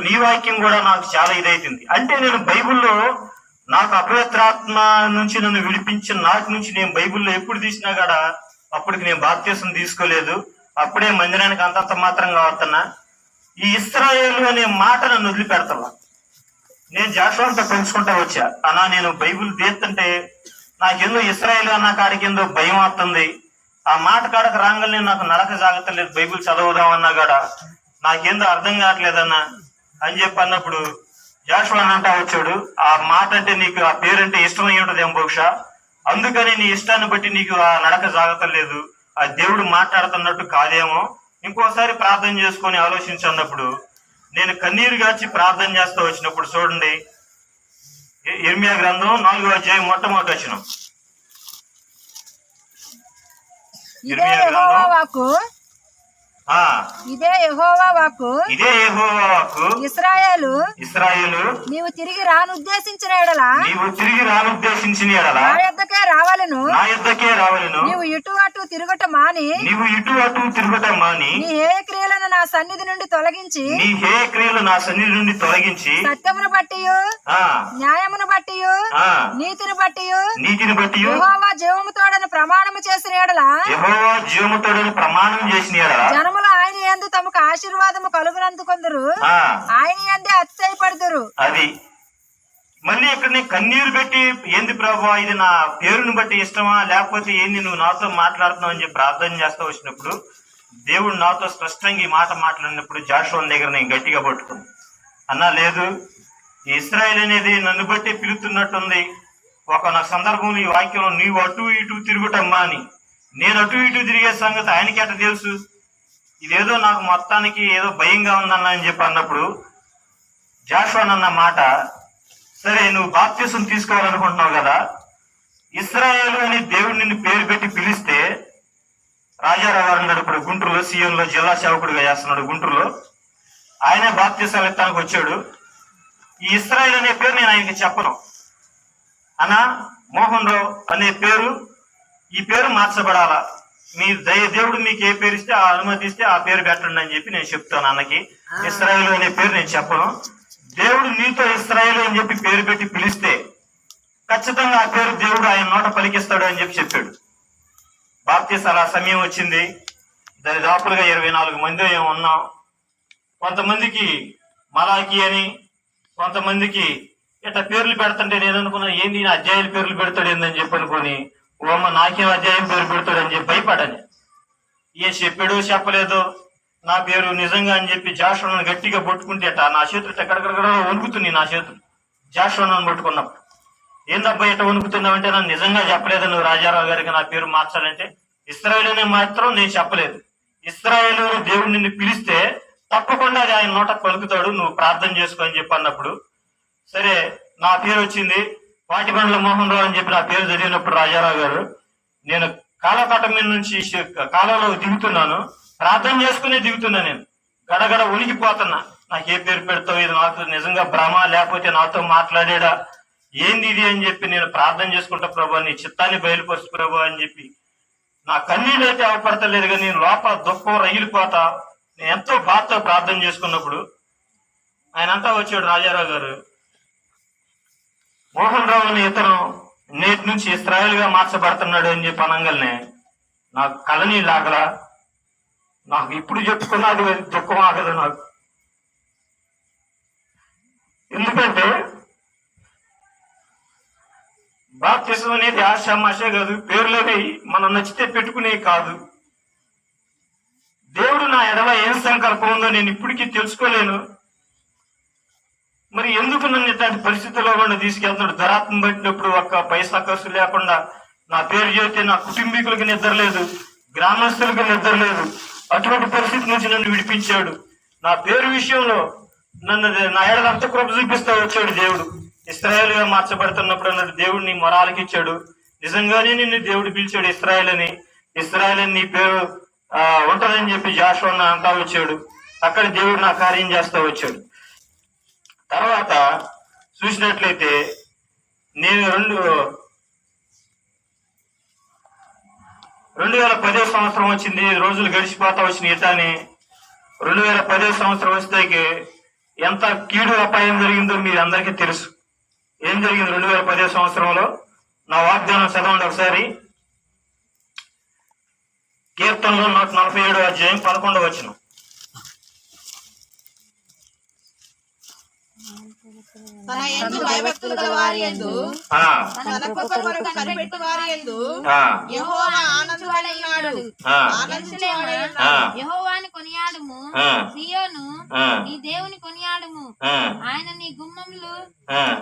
నీ వాక్యం కూడా నాకు చాలా ఇదైతుంది. అంటే నేను బైబిల్లో నాకు అపవిత్రాత్మ నుంచి నన్ను విడిపించిన నాటి నుంచి నేను బైబిల్లో ఎప్పుడు తీసినా కూడా అప్పటికి నేను బాప్తీసం తీసుకోలేదు. అప్పుడే మందిరానికి అంతంత మాత్రంగా వస్తున్నా. ఈ ఇశ్రాయేలు అనే మాట నన్ను వదిలిపెడతా. నేను జాషువాతో పెంచుకుంటా వచ్చా. అన్నా నేను బైబిల్ తీస్తుంటే నాకేందో ఇశ్రాయేలు అన్న కాడికి ఏందో భయం వస్తుంది. ఆ మాట కాడకు రాగానే నాకు నడక జాగ్రత్తలేదు. బైబిల్ చదువుదామన్నా కూడా నాకేందో అర్థం కావట్లేదన్నా అని చెప్పి అన్నప్పుడు జాషువా అంటా వచ్చాడు, ఆ మాట అంటే నీకు ఆ పేరంటే ఇష్టం అయి ఉంటదేమో బహుశా, అందుకని నీ ఇష్టాన్ని బట్టి నీకు ఆ నడక జాగ్రత్తలేదు, ఆ దేవుడు మాట్లాడుతున్నట్టు కాదేమో, ఇంకోసారి ప్రార్థన చేసుకొని ఆలోచించన్నప్పుడు నేను కన్నీరు గాచి ప్రార్థన చేస్తూ వచ్చినప్పుడు చూడండి, ఇర్మియా గ్రంథం 4వ అధ్యాయం మొట్టమొదటి వచనం. ఇర్మియా గ్రంథం ఇదే యెహోవా వాక్కు ఇశ్రాయేలు నీవు తిరిగి రానుద్దేశించిన ఎడల నా యొద్దకే రావలెను. నీవు ఇటు అటు తిరుగుట మాని నీ హేయ క్రియలను నా సన్నిధి నుండి తొలగించి సత్యమును బట్టి న్యాయమును బట్టి నీతిని బట్టి యెహోవా జీవముతోడని ప్రమాణము చేసిన ఎడల జనములు ఆయన యందు తమకు ఆశీర్వాదము కలుగునందుకొందరు, ఆయన యందే అతిశయపడుదురు. అది మళ్ళీ ఇక్కడ నేను కన్నీరు పెట్టి ఏంది ప్రభు ఇది నా పేరుని బట్టి ఇష్టమా లేకపోతే ఏంది నువ్వు నాతో మాట్లాడుతున్నావు అని చెప్పి ప్రార్థన చేస్తూ వచ్చినప్పుడు దేవుడు నాతో స్పష్టంగా ఈ మాట మాట్లాడినప్పుడు జాషువా దగ్గర నేను గట్టిగా పట్టుకున్నాను. అన్నా లేదు, ఈ ఇశ్రాయేలు అనేది నన్ను బట్టి పిలుతున్నట్టుంది. ఒక నా సందర్భంలో ఈ వాక్యంలో నీవు అటు ఇటు తిరుగుటమ్మా అని, నేను అటు ఇటు తిరిగే సంగతి ఆయనకి ఎట్ట తెలుసు, ఇదేదో నాకు మొత్తానికి ఏదో భయంగా ఉందన్న అని చెప్పి అన్నప్పుడు జాషువా అన్న మాట, సరే నువ్వు బాప్తిసం తీసుకోవాలనుకుంటున్నావు కదా, ఇశ్రాయేలు అని దేవుడు నిన్ను పేరు పెట్టి పిలిస్తే, రాజారావు గారు ఉన్నాడు ఇప్పుడు గుంటూరులో, సీఎంలో జిల్లా సేవకుడిగా చేస్తున్నాడు గుంటూరులో, ఆయనే బాప్తిసాలు ఎత్తానికి వచ్చాడు. ఈ ఇశ్రాయేలు అనే పేరు నేను ఆయనకి చెప్పను అన్నా, మోహన్ రావు అనే పేరు, ఈ పేరు మార్చబడాలా, మీ దేవుడు మీకు ఏ పేరు ఇస్తే ఆ అనుమతిస్తే ఆ పేరు పెట్టండి అని చెప్పి నేను చెప్తాను అన్నకి. ఇశ్రాయేలు అనే పేరు నేను చెప్పను, దేవుడు నీతో ఇశ్రాయేలు అని చెప్పి పేరు పెట్టి పిలిస్తే ఖచ్చితంగా ఆ పేరు దేవుడు ఆయన నోట పలికిస్తాడు అని చెప్పి చెప్పాడు. బాప్తిసాల సమయం వచ్చింది, దాదాపులుగా 24 మంది ఏమో ఉన్నాం. కొంతమందికి మలాకి అని, కొంతమందికి ఇట్లా పేర్లు పెడుతుంటే నేను అనుకున్నా ఏంది అధ్యాయుల పేర్లు పెడతాడు ఏందని చెప్పి అనుకుని, ఓ అమ్మ నాకేం అధ్యాయం పేరు పెడతాడు అని చెప్పి భయపడని, ఏ చెప్పాడు చెప్పలేదు నా పేరు నిజంగా అని చెప్పి జాషువాను గట్టిగా పట్టుకుంటే నా చేతులు ఎక్కడెక్కడ వణుకుతుంది. నా చేతులు జాషువాను పట్టుకున్నప్పుడు ఏందబ్బా ఇట్లా వణుకుతున్నావంటే నన్ను నిజంగా చెప్పలేదు నువ్వు రాజారావు గారికి నా పేరు మార్చాలంటే. ఇశ్రాయేలు అనే మాత్రం నేను చెప్పలేదు. ఇశ్రాయేలు దేవుడు నిన్ను పిలిస్తే తప్పకుండా అది ఆయన నోట పలుకుతాడు, నువ్వు ప్రార్థన చేసుకో అని చెప్పి అన్నప్పుడు సరే నా పేరు వచ్చింది. వాటిబండ్ల మోహన్ రావు అని చెప్పి నా పేరు చదివినప్పుడు రాజారావు గారు, నేను కాలకట్ట మీద నుంచి కాలంలో దిగుతున్నాను, ప్రార్థన చేసుకునే దిగుతున్నా, నేను గడగడ ఉనికిపోతున్నా. నాకు ఏ పేరు పెడతావు, ఇది నాకు నిజంగా భ్రమ లేకపోతే నాతో మాట్లాడేడా ఏంది ఇది అని చెప్పి నేను ప్రార్థన చేసుకుంటా ప్రభా, నీ చిత్తాన్ని బయలుపరుచు ప్రభా అని చెప్పి నా కన్నీళ్ళు అయితే అవపడతలేదు, కానీ నేను లోపల దుఃఖం రగిలిపోతా. నేను ఎంతో బాధతో ప్రార్థన చేసుకున్నప్పుడు ఆయనంతా వచ్చాడు రాజారావు గారు, మోహన్ రావు అని ఇతను నేటి నుంచి ఇశ్రాయేలుగా మార్చబడుతున్నాడు అని చెప్పి అనగానే నాకు కళ్ళనీళ్ళు ఆగలా. నాకు ఇప్పుడు చెప్పుకున్నది దుఃఖం ఆగదు నాకు. ఎందుకంటే బాప్తిసం అనేది ఆశామాషే కాదు, పేర్లోనే మనం నచ్చితే పెట్టుకునే కాదు. దేవుడు నా ఎడల ఏం సంకల్పం ఉందో నేను ఇప్పటికీ తెలుసుకోలేను. మరి ఎందుకు నన్ను ఇట్లాంటి పరిస్థితుల్లో కూడా తీసుకెళ్తున్నాడు? ధరాత్మ పట్టినప్పుడు ఒక్క పైసా ఖర్చు లేకుండా నా పేరు చెబితే నా కుటుంబీకులకి నిద్ర లేదు, గ్రామస్తులకు నిద్ర లేదు. అటువంటి పరిస్థితి నుంచి నన్ను విడిపించాడు. నా పేరు విషయంలో నన్ను నా ఏడాది అంత కృప చూపిస్తా వచ్చాడు దేవుడు. ఇశ్రాయేలుగా మార్చబడుతున్నప్పుడు అన్నట్టు దేవుడు నీ మొరాలకి ఇచ్చాడు. నిజంగానే నిన్ను దేవుడు పిలిచాడు ఇశ్రాయేల్ అని. ఇశ్రాయేల్ అని నీ పేరు ఉంటదని చెప్పి జాషువా అంతా వచ్చాడు. అక్కడ దేవుడు నా కార్యం చేస్తా వచ్చాడు. తర్వాత చూసినట్లయితే నేను 2010 సంవత్సరం వచ్చింది, రోజులు గడిచిపోతా వచ్చిన ఇటాని 2010 సంవత్సరం వస్తే ఎంత కీడు అపాయం జరిగిందో మీరు అందరికీ తెలుసు. ఏం జరిగింది 2010 సంవత్సరంలో? నా వాగ్దానం చదవండి ఒకసారి. కీర్తనలో 147 అధ్యాయం 11వ వచనం. తన యందు భయభక్తులు గల వారి యందు, తన కృప కొరకు కనిపెట్టు వారి యందు యెహోవా ఆనందుడై ఉన్నాడు. యెహోవాని కొనియాడుము, సీయోను నీ దేవుని కొనియాడుము. ఆయన నీ గుమ్మములు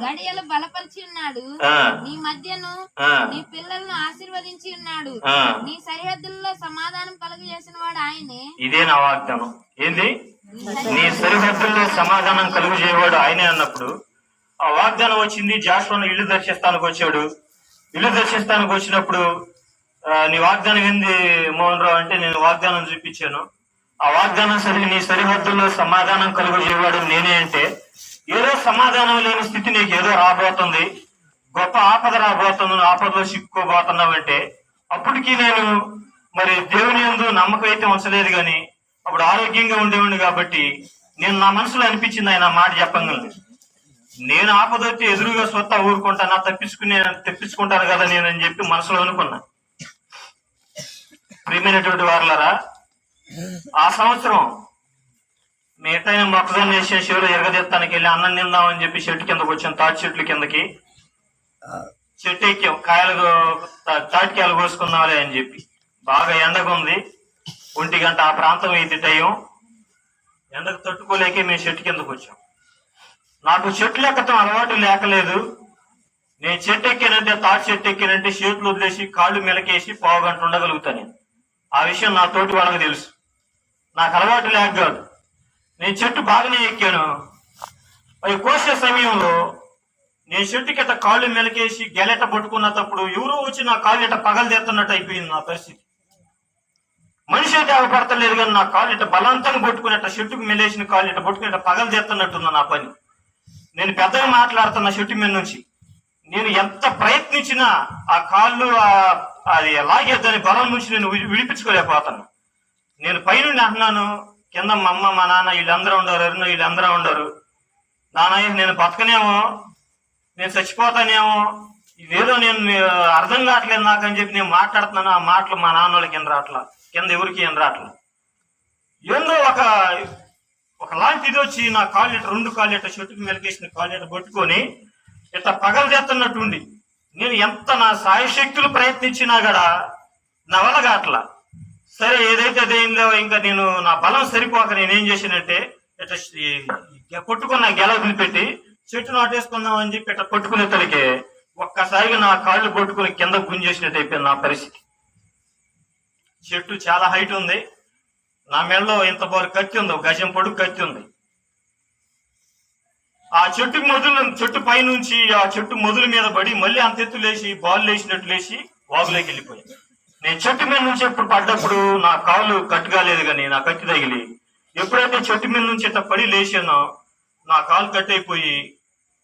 గడియలు బలపరిచి ఉన్నాడు. నీ మధ్యను నీ పిల్లలను ఆశీర్వదించి ఉన్నాడు. నీ సరిహద్దుల్లో సమాధానం కలుగజేసిన వాడు ఆయనే. ఇదే నా వాగ్దానం. ఏంది? నీ సరిహద్దుల్లో సమాధానం కలుగు చేయవాడు ఆయనే అన్నప్పుడు ఆ వాగ్దానం వచ్చింది. జాషువాను ఇల్లు దర్శిస్తానికి వచ్చాడు. ఇల్లు దర్శిస్తానికి వచ్చినప్పుడు నీ వాగ్దానం ఏంది మోహన్ రావు అంటే, నేను వాగ్దానం చూపించాను. ఆ వాగ్దానం సరిగి నీ సరిహద్దుల్లో సమాధానం కలుగు చేయవాడు నేనే అంటే, ఏదో సమాధానం లేని స్థితి నీకు ఏదో రాబోతుంది, గొప్ప ఆపద రాబోతుంది, ఆపదలో చిక్కుకోబోతున్నావు అంటే, అప్పటికి నేను మరి దేవుని యందు నమ్మకం అయితే ఉంచలేదు. కానీ అప్పుడు ఆరోగ్యంగా ఉండేవాడిని కాబట్టి నేను నా మనసులో అనిపించింది ఆయన మాట చెప్పగలను. నేను ఆపదొచ్చి ఎదురుగా స్వత్తా ఊరుకుంటానా, తెప్పించుకుంటాను కదా నేను అని చెప్పి మనసులో అనుకున్నా. ప్రియమైనటువంటి వారులారా, ఆ సంవత్సరం మీ ఎట్టైనా మొక్కజొన్న వేసే చెవులు ఎరగదెత్తానికి వెళ్ళి అన్నం తిందామని చెప్పి చెట్టు కిందకు వచ్చాం. తాటి చెట్ల కిందకి చెట్టు ఎక్కాం. తాటికాయలు కోసుకుందాంలే అని చెప్పి. బాగా ఎండగా ఉంది, 1 గంట ఆ ప్రాంతం ఇది టైం. ఎండకు తట్టుకోలేకే మేము చెట్టు కిందకు వచ్చాం. నాకు చెట్లు ఎక్కటం అలవాటు లేకలేదు. నేను చెట్టు ఎక్కానంటే, తాటి చెట్టు ఎక్కానంటే చేతులు వదిలేసి కాళ్ళు మెలకేసి 1/2 గంట ఉండగలుగుతాను. ఆ విషయం నా తోటి వాళ్ళకి తెలుసు. నాకు అలవాటు లేక కాదు. నేను చెట్టు బాగానే ఎక్కాను. అవి కోసే సమయంలో నేను చెట్టుకి ఇట్ట కాళ్ళు మెలకేసి గెలెట పట్టుకున్నప్పుడు ఎవరో వచ్చి నా కాళ్ళు ఇట్ట పగలదెత్తన్నట్టు అయిపోయింది నా పరిస్థితి. మనిషి అయితే అవపడతలేదు కానీ నా కాళ్ళు ఇట్ట బలవంతంగా పట్టుకునేట, చెట్టుకు మెలేసిన కాళ్ళు ఇట్ట పట్టుకునేట పగలదెత్తన్నట్టుంది నా పని. నేను పెద్దగా మాట్లాడుతున్న చెట్టు మీద నుంచి. నేను ఎంత ప్రయత్నించినా ఆ కాళ్ళు అది లాగేద్దని బలం నుంచి నేను విడిపించుకోలేకపోతాను. నేను పైనుండి అంటున్నాను, కింద మా అమ్మ మా నాన్న వీళ్ళందరూ ఉండరు, అరుణ వీళ్ళందరూ ఉండరు. నాన్న నేను బతకనేమో, నేను చచ్చిపోతానేమో, ఇదేదో నేను అర్థం కావట్లేదు నాకు అని చెప్పి నేను మాట్లాడుతున్నాను. ఆ మాటలు మా నాన్న వాళ్ళకి ఏం రావట్లా, కింద ఎవరికి ఏం రావట్లా. ఏందో ఒకలాంటి ఇది వచ్చి నా కాళ్ళు ఇట్ట 2 కాళ్ళు ఇట్ట చెట్టుకు మెలికేసిన కాళ్ళు ఇట్ట పట్టుకొని ఇట్ట పగలు చేస్తున్నట్టుండి నేను ఎంత నా సాయశక్తులు ప్రయత్నించినా కూడా నా వల్ల కావట్లా. సరే ఏదైతే అదేందో ఇంకా నేను నా బలం సరిపోక నేనేం చేశానంటే ఇట్లా కొట్టుకున్న గెల వదిలిపెట్టి చెట్టు నాటేసుకుందాం అని చెప్పి ఇట్లా కొట్టుకునే తలకే ఒక్కసారిగా నా కాళ్ళు కొట్టుకుని కింద గుంజేసినట్టు అయిపోయింది నా పరిస్థితి. చెట్టు చాలా హైట్ ఉంది. నా మెడలో ఇంత బారు కత్తి ఉంది, 1 గజం పొడుగు కత్తి ఉంది. ఆ చెట్టు పైనుంచి ఆ చెట్టు మొదలు మీద పడి మళ్ళీ అంత ఎత్తు లేచి బాల్ లేచినట్టు లేచి వాగులోకి వెళ్ళిపోయాయి. నేను చెట్టు మీద నుంచి ఎప్పుడు పడ్డప్పుడు నా కాళ్ళు కట్టుకాలేదు, కానీ నా కత్తి తగిలి ఎప్పుడైతే చెట్టు మీద నుంచి ఇట్లా పడి లేచానో నా కాలు కట్టయిపోయి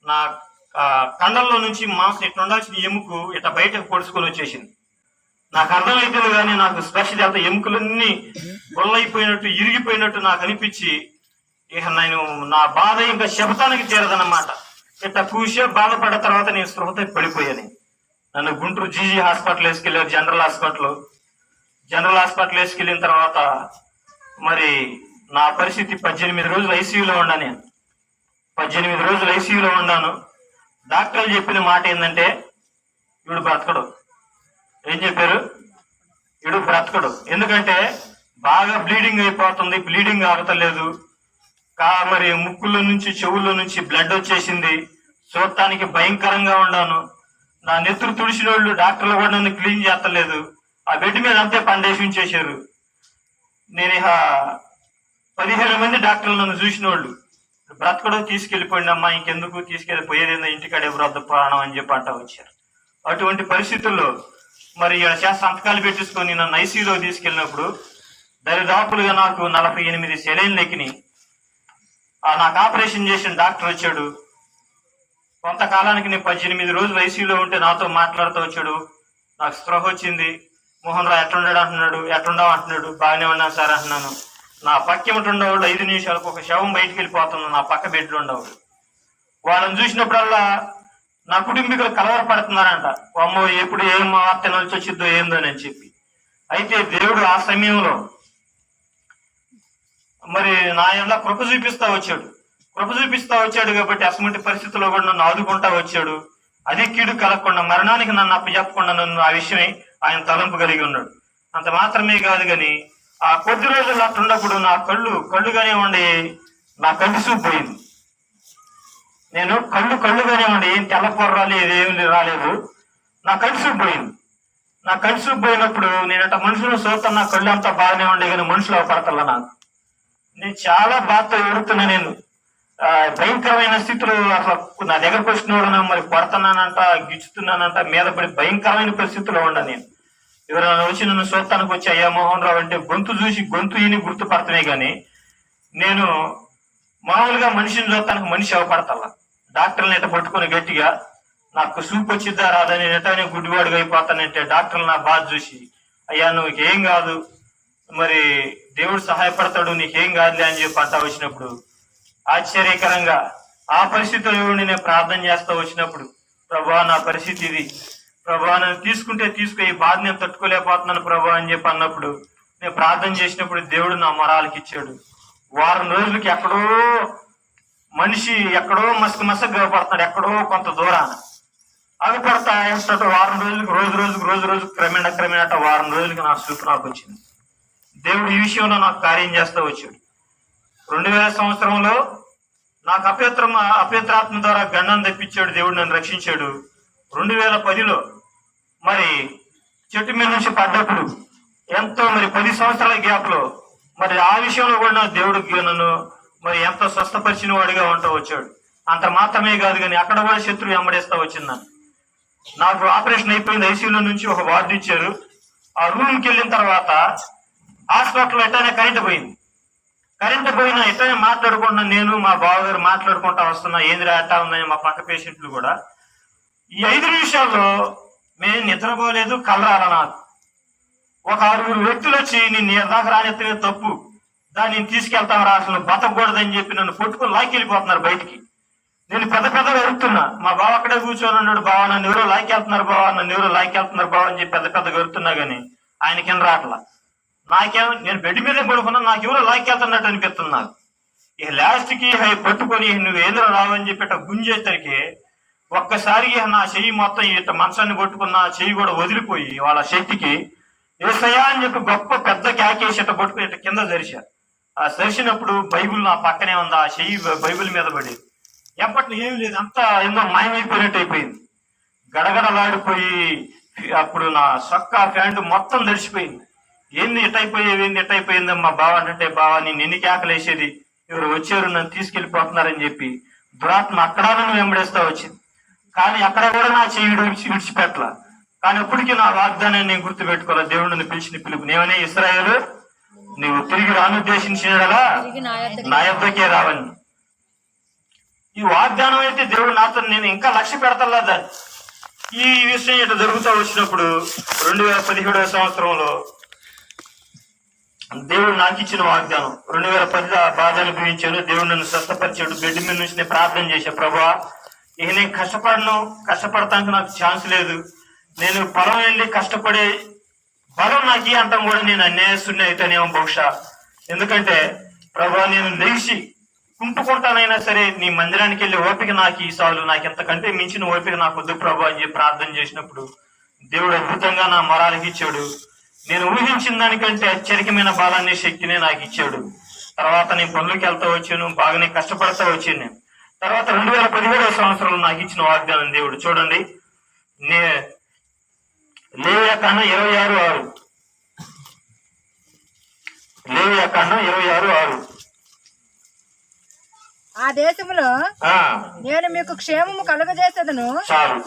నా కండల్లో నుంచి మాంసం ఇట్లా ఉండాల్సిన ఎముకు ఇట్లా బయటకు పొడుచుకొని వచ్చేసింది. నాకు అర్థమైపోయింది, కానీ నాకు స్పర్శ చేత ఎముకలన్నీ గొల్లైపోయినట్టు ఇరిగిపోయినట్టు నాకు అనిపించి ఇక నేను నా బాధ ఇంకా శబ్దానికి చేరదన్నమాట. ఇట్లా కూసే బాధపడ్డ తర్వాత నేను స్పృహతో పడిపోయాను. నన్ను గుంటూరు జీజీ హాస్పిటల్ వేసుకెళ్ళారు, జనరల్ హాస్పిటల్ వేసుకెళ్ళిన తర్వాత మరి నా పరిస్థితి 18 రోజులు ఐసీయూలో ఉన్నా. నేను 18 రోజులు ఐసీయూలో ఉన్నాను. డాక్టర్లు చెప్పిన మాట ఏంటంటే, వీడు బ్రతకడు. ఏం చెప్పారు? వీడు బ్రతకడు. ఎందుకంటే బాగా బ్లీడింగ్ అయిపోతుంది, బ్లీడింగ్ ఆగతలేదు. మరి ముక్కుల్లో నుంచి చెవుల్లో నుంచి బ్లడ్ వచ్చేసింది. చూడటానికి భయంకరంగా ఉన్నాను. నా నెత్తురు తుడిచిన వాళ్ళు డాక్టర్లు కూడా నన్ను క్లీన్ చేస్తలేదు. ఆ బెడ్ మీద అంతే పండేసి ఉంచేశారు. నేను ఇక 15 మంది డాక్టర్లు నన్ను చూసిన వాళ్ళు బ్రతకడం తీసుకెళ్లిపోయిందమ్మా, ఇంకెందుకు తీసుకెళ్లిపోయేదేందో, ఇంటికాడ ఎవరొద్ద ప్రాణం అని చెప్పి అంటా వచ్చారు. అటువంటి పరిస్థితుల్లో మరి సంతకాలు పెట్టించుకొని నన్ను ఐసీయూలో తీసుకెళ్ళినప్పుడు దరిదాపులుగా నాకు 48 సెలైన్లు ఎక్కినాయి. నాకు ఆపరేషన్ చేసిన డాక్టర్ వచ్చాడు. కొంతకాలానికి నేను 18 రోజులు ఐసీయూలో ఉంటే నాతో మాట్లాడుతూ వచ్చాడు. నాకు స్పృహ వచ్చింది. మోహన్ రావు ఎట్లుండాడు అంటున్నాడు, ఎట్లుండవు అంటున్నాడు. బాగానే ఉన్నాను సార్ అంటున్నాను. నా పక్క ఉండేవాళ్ళు 5 నిమిషాలకు ఒక శవం బయటికి వెళ్ళిపోతుంది నా పక్క బెడ్లో ఉండేవాళ్ళు. వాళ్ళని చూసినప్పుడల్లా నా కుటుంబీకులు కలవరపడుతున్నారంట, అమ్మో ఎప్పుడు ఏం వార్త నలిచి వచ్చిద్దో ఏందో అని చెప్పి. అయితే దేవుడు ఆ సమయంలో మరి నా ఎలా కృప చూపిస్తా వచ్చాడు కాబట్టి అసమంటి పరిస్థితుల్లో కూడా నన్ను ఆదుకుంటా వచ్చాడు. అదే కీడు కలగకుండా మరణానికి నన్ను అప్పచెప్పకుండా నన్ను ఆ విషయమై ఆయన తలంపు కలిగి ఉన్నాడు. అంత మాత్రమే కాదు కానీ ఆ కొద్ది రోజులు అట్లున్నప్పుడు నా కళ్ళుగానే ఉండి నా కళ్ళు చూపు పోయింది. నేను కళ్ళుగానే ఉండి ఏం తెల్లపొర్రాలు ఏదేమి రాలేదు, నా కళ్ళు చూపు పోయింది. నా కళ్ళు చూపు పోయినప్పుడు నేనట మనుషులను చూస్తా, నా కళ్ళు అంతా బాగానే ఉండే కానీ మనుషులు అవపడతల్లా నాకు. నేను చాలా బాధతో ఎడుతున్నా. నేను భయంకరమైన స్థితిలో అసలు నా దగ్గరకు వచ్చిన వాళ్ళను మరి కొడుతున్నానంట, గిచ్చుతున్నానంట, మీద పడి భయంకరమైన పరిస్థితిలో ఉన్నా. నేను ఎవరైనా వచ్చి నన్ను చూస్తానికి వచ్చి అయ్యా మోహన్ రావు అంటే గొంతు ఈని గుర్తుపడతానే గాని నేను మామూలుగా మనిషిని చూస్తానికి మనిషి అవపడతల్లా. డాక్టర్ని ఎట పట్టుకుని గట్టిగా నాకు సూప్ వచ్చిద్దా రాదని ఎటనే గుడ్డివాడుగా అయిపోతానంటే డాక్టర్లు నా బాధ చూసి అయ్యా నువ్వు ఏం కాదు, మరి దేవుడు సహాయపడతాడు, నీకేం కాదులే అని చెప్పి అంటా వచ్చినప్పుడు ఆశ్చర్యకరంగా ఆ పరిస్థితిలో నేను ప్రార్థన చేస్తా వచ్చినప్పుడు, ప్రభా నా పరిస్థితి ఇది, ప్రభా నన్ను తీసుకు ఈ బాధ నేను తట్టుకోలేకపోతున్నాను ప్రభా అని చెప్పి అన్నప్పుడు నేను ప్రార్థన చేసినప్పుడు దేవుడు నా మొరాలకి ఇచ్చాడు. వారం రోజులకి మనిషి ఎక్కడో మసగ్గా పడుతున్నాడు, ఎక్కడో కొంత దూరాన అవి పడతా వారం రోజులకి రోజు క్రమేణ వారం రోజులకి నా చూపు నాకు వచ్చింది. దేవుడు ఈ విషయంలో నాకు కార్యం చేస్తూ వచ్చాడు. 2000 సంవత్సరంలో నాకు అపవిత్రాత్మ ద్వారా గండం తెప్పించాడు, దేవుడు నన్ను రక్షించాడు. 2010లో మరి చెట్టు మీద నుంచి పడ్డప్పుడు ఎంతో మరి 10 సంవత్సరాల గ్యాప్ లో మరి ఆ విషయంలో కూడా దేవుడు నన్ను మరి ఎంతో స్వస్థపరిచిన వాడిగా ఉంటూ వచ్చాడు. అంత మాత్రమే కాదు కానీ అక్కడ కూడా శత్రువు వెంబడేస్తా వచ్చింది. నాకు ఆపరేషన్ అయిపోయింది, ఐసీయూలో నుంచి ఒక వార్డు ఇచ్చారు. ఆ రూమ్కి వెళ్ళిన తర్వాత హాస్పిటల్లో ఎట్టనే కరెంటు పోయినా ఎట్టనే మాట్లాడుకుంటున్నా, నేను మా బావగారు మాట్లాడుకుంటా వస్తున్నా, ఏందిరా అట్టా ఉందని మా పక్క పేషెంట్లు కూడా. ఈ 5 నిమిషాల్లో మేము నిద్రపోలేదు, కలరాల నాకు ఒక 6 వ్యక్తులు వచ్చి నిన్ను దాకా రానెత్తనే తప్పు, దాన్ని తీసుకెళ్తాం రా, అసలు బతకూడదని చెప్పి నన్ను పట్టుకుని లాక్కెళ్ళిపోతున్నారు బయటికి. నేను పెద్దగా ఎరుతున్నా, మా బావ అక్కడే కూర్చొని ఉన్నాడు, బావ నన్ను ఎవరో లాక్కెళ్తున్నారు బావ అని చెప్పి పెద్దగా ఎరుతున్నా గానీ ఆయన కింద రావట్లా. నేను బెడ్ మీద పడుకున్నా, నాకు ఎవరో లాక్కెళ్తున్నట్టు అనిపిస్తుంది నాకు. ఇక లాస్ట్ కి పట్టుకొని నువ్వు ఏదో రావని చెప్పి గుంజేసరికి ఒక్కసారి నా చెయ్యి మొత్తం ఇట్లా మంచాన్ని పట్టుకున్న చెయ్యి కూడా వదిలిపోయి వాళ్ళ శక్తికి ఏసయ్యా అని చెప్పి గొప్ప పెద్ద క్యాకేసి ఇట్లా పట్టుకుని ఇట్లా కింద జరిసా. ఆ జరిసినప్పుడు బైబుల్ నా పక్కనే ఉంది, ఆ చెయ్యి బైబుల్ మీద పడి ఎప్పట్లో ఏమి లేదు, అంతా ఏందో మాయమైపోయినట్టు అయిపోయింది. గడగడలాడిపోయి అప్పుడు నా సొక్క ప్యాంటు మొత్తం తడిసిపోయింది. ఏంది ఎట్టయిపోయింది మా బావ అంటే, బావ నేను ఎన్ని కేకలేసేది, ఎవరు వచ్చారు నన్ను తీసుకెళ్లిపోతున్నారని చెప్పి దురాత్మ అక్కడ నన్ను వెంబడేస్తా వచ్చింది. కానీ అక్కడ కూడా నా చెయ్యి విడిచిపెట్టల. కానీ అప్పటికీ నా వాగ్దానాన్ని నేను గుర్తుపెట్టుకోవాలి, దేవుడు నన్ను పిలిచిన పిలుపు. నేమనే ఇశ్రాయేలు నువ్వు తిరిగి రానుద్దేశించినలా నా యొద్దకే రావని. ఈ వాగ్దానం అయితే దేవుడు నాతో నేను ఇంకా లక్ష్య పెడతల్లా దాన్ని. ఈ విషయం ఇట్లా జరుగుతూ వచ్చినప్పుడు 2017వ సంవత్సరంలో దేవుడు నాకు ఇచ్చిన వాగ్దానం. 2010 బాధ అనుభవించాను, దేవుడు నన్ను స్వస్థపరిచాడు. బెడ్ మీద నుంచి నేను ప్రార్థన చేశా, ప్రభా ఇక నేను కష్టపడటానికి నాకు ఛాన్స్ లేదు, నేను పొలం వెళ్ళి కష్టపడే బలం నాకు అంటాం కూడా నేను అన్యాయస్తుడిని అయితేనేమో బహుశా. ఎందుకంటే ప్రభా నేను లేచి కుంటుకుంటానైనా సరే నీ మందిరానికి వెళ్ళి ఓపిక నాకు ఈ సాలు, నాకు ఎంతకంటే మించిన ఓపిక నాకు వద్దు ప్రభా అని చెప్పి ప్రార్థన చేసినప్పుడు దేవుడు అద్భుతంగా నా మొరాలకి ఇచ్చాడు. నేను ఊహించిన దానికంటే అత్యధికమైన బలాన్ని శక్తిని నాకు ఇచ్చాడు. తర్వాత నేను పనులకి వెళ్తా వచ్చాను, బాగానే కష్టపడతా వచ్చాను. నేను తర్వాత 2017వ సంవత్సరంలో నాకు ఇచ్చిన వాగ్దానం దేవుడు చూడండి, లేవియాకాండం 26:6. లేవియాకాండం 26:6. ఆ దేశంలో నేను మీకు క్షేమము కలుగజేసేదను. చాలు,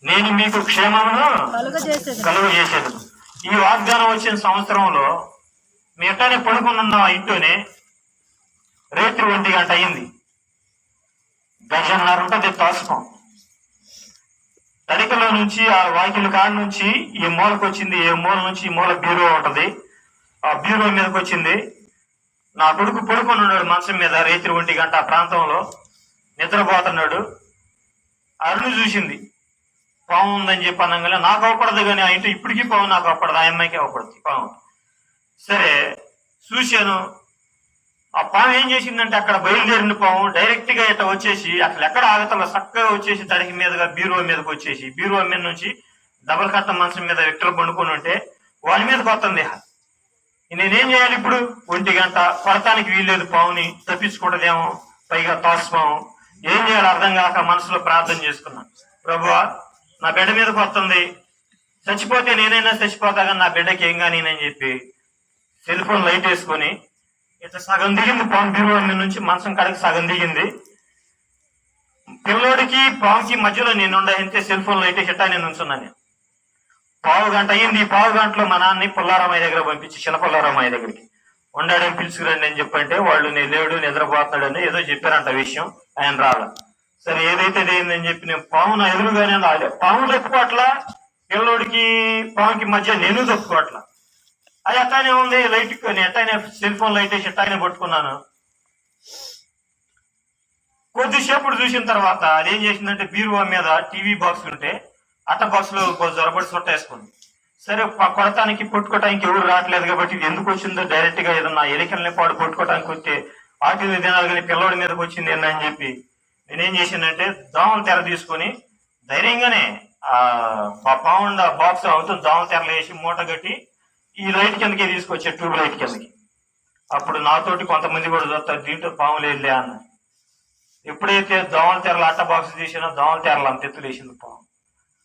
నేను మీకు క్షేమమును కలుగజేసేదను. ఈ వాగ్దానం వచ్చిన సంవత్సరంలో మీ ఎట్టానే పడుకున్న ఇంట్లోనే రాత్రి 1 గంట అయింది. గజన్నర ఉంటుంది తోసకం. తడికలో నుంచి ఆ వాకిల కాడ నుంచి ఈ మూలకు వచ్చింది, ఏ మూల నుంచి ఈ మూల బ్యూరో ఉంటది, ఆ బ్యూరో మీదకి వచ్చింది. నా కొడుకు పడుకొని ఉన్నాడు మంచం మీద, రాత్రి 1 గంట ఆ ప్రాంతంలో నిద్రపోతున్నాడు. అరుణు చూసింది పాము ఉందని చెప్పి అనగానే నాకు అవపడదు, కానీ ఆ ఇంటి ఇప్పటికీ పాము నాకు అవపడదు, ఆ అమ్మాయికి అవపడుతుంది పాము. సరే చూశాను. ఆ పాము ఏం చేసిందంటే అక్కడ బయలుదేరిన పాము డైరెక్ట్ గా ఇట్లా వచ్చేసి అసలు ఎక్కడ ఆగతలో చక్కగా వచ్చేసి తడికి మీదగా బీరువా మీదకి వచ్చేసి బీరువా మీద నుంచి డబల్ కట్ట మంచం మీద వ్యక్తులు పండుకొని ఉంటే వాడి మీదకి వస్తుంది. నేనేం చేయాలి ఇప్పుడు? 1 గంట కొడతానికి వీల్లేదు, పావుని తప్పించుకుంటదేమో, పైగా తోసపాము. ఏం చేయాలి అర్థం కాక మనసులో ప్రార్థన చేసుకున్నా. ప్రభువా, నా బిడ్డ మీదకి వస్తుంది, చచ్చిపోతే నేనైనా చచ్చిపోతా కానీ నా బిడ్డకి ఏం కానీ అని చెప్పి సెల్ ఫోన్ లైట్ వేసుకొని ఇట్లా సగం దిగింది పాము. బీరువా మీద నుంచి మంచం కాడికి సగం దిగింది. పిల్లోడికి పాముకి మధ్యలో నేను ఉండే సెల్ ఫోన్ లైట్ వేసి నేను ఉంచున్నాను. 1/2 గంట అయ్యింది. ఈ 1/2 గంటలో మా నాన్నని పుల్లారామయ్య దగ్గర పంపించి చిన్న పుల్లారామయ్య దగ్గరికి ఉండాడని పిలుచుకురండి అని చెప్పంటే వాళ్ళు నేను లేడు నిద్రపోతున్నాడని ఏదో చెప్పారంట విషయం. ఆయన రాలే. సరే ఏదైతే అయిందని చెప్పి నేను పాము నా ఎదురుగానే పాము తప్పుకోవట్లా, పిల్లోడికి పాముకి మధ్య నేను తప్పుకోవట్లా. అది ఎట్టానే ఉంది లైట్, ఎట్టానే సెల్ ఫోన్ లైట్ వేసి ఎట్టానే పట్టుకున్నాను. కొద్దిసేపు చూసిన తర్వాత అదేం చేసిందంటే బీరువా మీద టీవీ బాక్స్ ఉంటే అట్ట బాక్స్ లో జొరబడి చుట్టేసుకుంది. సరే కొడతానికి పట్టుకోవటానికి ఎవరు రావట్లేదు కాబట్టి ఇది ఎందుకు వచ్చిందో డైరెక్ట్ గా ఏదన్నా ఎలికల్ని పాడు పట్టుకోవటానికి వస్తే వాటిని తినాలి కానీ పిల్లోడి మీదకి వచ్చింది అని చెప్పి నేనేం చేసిందంటే దోమల తెర తీసుకొని ధైర్యంగానే ఆ పావుండ బాక్స్ అవుతుంది దోమల తెరలు వేసి మూట కట్టి ఈ లైట్ కిందకి తీసుకొచ్చే ట్యూబ్ లైట్ కిందకి. అప్పుడు నాతోటి కొంతమంది కూడా చూస్తారు దీంట్లో పాము లేదులే అన్న. ఎప్పుడైతే దోమల తెరలు అట్ట బాక్స్ తీసినా దోమల తెరలు అంత ఎత్తులు వేసింది పాము.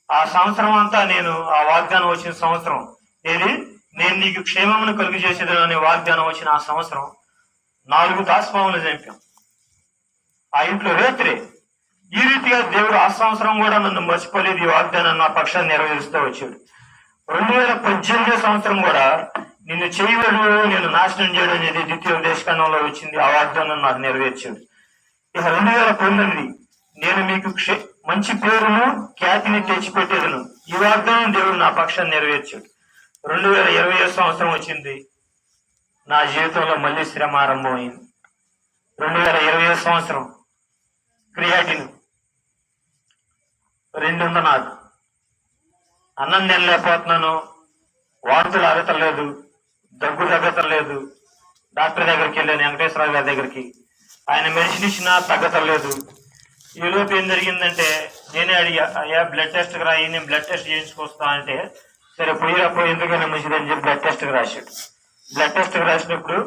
ఆ సంవత్సరం అంతా నేను ఆ వాగ్దానం వచ్చిన సంవత్సరం ఏది నేను నీకు క్షేమమును కలుగు చేసేది అనే వాగ్దానం వచ్చిన ఆ సంవత్సరం 4 దాసపాములు చంపాం ఆ ఇంట్లో రేత్రే. ఈ రీతిగా దేవుడు ఆ సంవత్సరం కూడా నన్ను మర్చిపోలేదు. ఈ వాగ్దానం నా పక్షాన్ని నెరవేరుస్తూ వచ్చాడు. 2018 సంవత్సరం కూడా నిన్ను చేయవడు నేను నాశనం చేయడం అనేది ద్వితీయోపదేశకాండంలో వచ్చింది. ఆ వాగ్దానం నాకు నెరవేర్చాడు. ఇక 2019 నేను మీకు మంచి పేరును ఖ్యాతిని తెచ్చిపెట్టేదను. ఈ వాగ్దానం దేవుడు నా పక్షాన్ని నెరవేర్చాడు. 2020 సంవత్సరం వచ్చింది. నా జీవితంలో మళ్ళీ శ్రమ ఆరంభమైంది. 2020 సంవత్సరం క్రియాటిన్ 200 నాకు అన్నం తినలేకపోతున్నాను, వాంతులు ఆగతలేదు, దగ్గు తగ్గతలేదు. డాక్టర్ దగ్గరికి వెళ్ళాను, వెంకటేశ్వరరావు గారి దగ్గరికి. ఆయన మెడిసిన్ ఇచ్చినా తగ్గతలేదు. ఈ లోపు ఏం జరిగిందంటే నేనే అడిగా, అయ్యా బ్లడ్ టెస్ట్ రాయి, నేను బ్లడ్ టెస్ట్ చేయించుకొస్తా అంటే సరే పోయినప్పుడు ఎందుకైనా మంచిదని చెప్పి బ్లడ్ టెస్ట్కి రాశాడు. బ్లడ్ టెస్ట్కి రాసినప్పుడు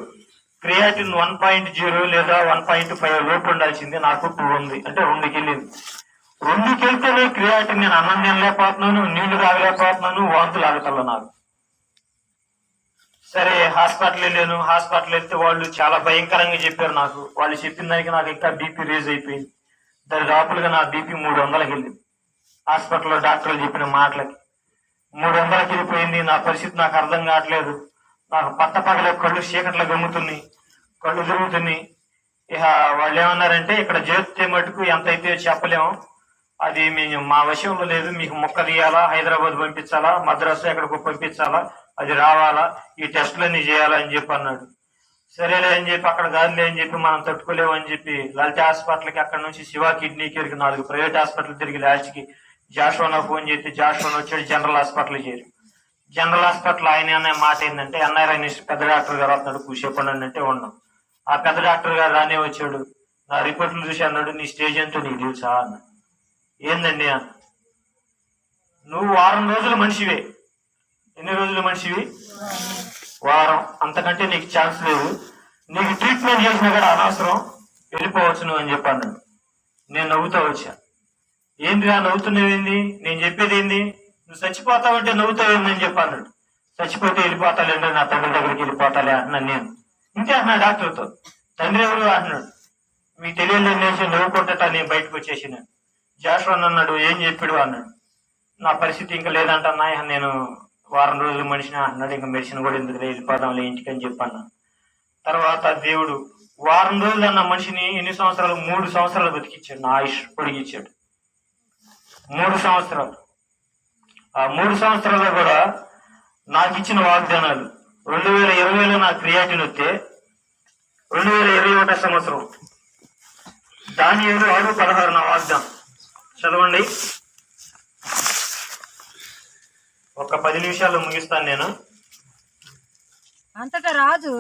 క్రియాటిన్ 1.0 లేదా 1.5 లోపు ఉండాల్సింది, నాకు 2 ఉంది, అంటే 2కి వెళ్ళింది. 2కి వెళ్తేనే క్రియాటిన్ నేను అన్నం తినలేకపోతున్నాను, నీళ్లు తాగలేకపోతున్నాను, వాంతులు ఆగతల్లో నాకు. సరే హాస్పిటల్ వెళ్ళాను. హాస్పిటల్ వెళ్తే వాళ్ళు చాలా భయంకరంగా చెప్పారు నాకు. వాళ్ళు చెప్పిన దానికి నాకు ఇంకా బీపీ రేజ్ అయిపోయింది. దాదాపులుగా నా బీపీ 300కి వెళ్ళింది. హాస్పిటల్లో డాక్టర్లు చెప్పిన మాటలకి 300కి వెళ్ళిపోయింది. నా పరిస్థితి నాకు అర్థం కావట్లేదు. నాకు పట్టపగలే కళ్ళు చీకట్లో గమ్ముతున్నాయి, కళ్ళు తిరుగుతున్నాయి. ఇక వాళ్ళు ఏమన్నారంటే ఇక్కడ చేస్తే మటుకు ఎంత అయితే చెప్పలేము, అది మేము మా వశంలో లేదు, మీకు మొక్క తీయాలా, హైదరాబాద్ పంపించాలా, మద్రాసు ఎక్కడికో పంపించాలా, అది రావాలా, ఈ టెస్టులన్నీ చేయాలా అని చెప్పి అన్నాడు. సరేలే అని చెప్పి అక్కడ కాదులే అని చెప్పి మనం తట్టుకోలేము అని చెప్పి లలిత హాస్పిటల్కి అక్కడ నుంచి శివ కిడ్నీ కేర్కి 4 ప్రైవేట్ హాస్పిటల్ తిరిగి లాస్ట్కి జాషువా ఫోన్ చేసి జాషువా వచ్చాడు. జనరల్ హాస్పిటల్ చేరి జనరల్ హాస్పిటల్ ఆయన అనే మాట ఏంటంటే ఎన్ఆర్ఐ పెద్ద డాక్టర్ గారు వస్తున్నాడు, కూర్చోపండి అంటే ఉన్నాం. ఆ పెద్ద డాక్టర్ గారు రానే వచ్చాడు. నా రిపోర్ట్లు చూసి అన్నాడు, నీ స్టేజ్ ఎంతో నీకు తెలుసా అన్న. ఏందండి అన్న, నువ్వు 1 వారం రోజులు మనిషివే. ఎన్ని రోజులు మనిషివి? 1 వారం. అంతకంటే నీకు ఛాన్స్ లేదు. నీకు ట్రీట్మెంట్ చేసినా కూడా అనవసరం, వెళ్ళిపోవచ్చు నువ్వు అని చెప్పాను. నేను నవ్వుతా వచ్చా. ఏంటిరా నవ్వుతున్నావేంది, నేను చెప్పేది ఏంది, నువ్వు చచ్చిపోతావంటే నవ్వుతావేంది అని చెప్పాను. చచ్చిపోతే వెళ్ళిపోతాలేండి, నా తండ్రి దగ్గరికి వెళ్ళిపోతాలే అంటున్నాను నేను. ఇంతే అన్నా డాక్టర్తో. తండ్రి ఎవరు అంటున్నాడు, మీకు తెలియదు నేసి నవ్వుకుంటా నేను బయటకు వచ్చేసిన. జాషువా అన్నాడు, ఏం చెప్పాడు అన్నాడు. నా పరిస్థితి ఇంకా లేదంటన్నా, నేను 1 వారం రోజులు మనిషిని అంటున్నాడు, ఇంకా మెడిసిన్ కూడా ఎందుకు వెళ్ళిపోదాంలే ఇంటికి అని చెప్పన్నా. తర్వాత దేవుడు 1 వారం రోజులు అన్న మనిషిని ఎన్ని సంవత్సరాలు? 3 సంవత్సరాలు బతికిచ్చాడు. నా ఆయుష్ పొడిగిచ్చాడు 3 సంవత్సరాలు. ఆ 3 సంవత్సరాల్లో కూడా నాకు ఇచ్చిన వాగ్దానాలు 2020లో నా క్రియాటిన్ వస్తే 2021 సంవత్సరం దానియేలు 6:16 నా వాగ్దానం చదవండి. ఒక 10 నిమిషాల్లో ముగిస్తాను నేను. అంతటా రాజు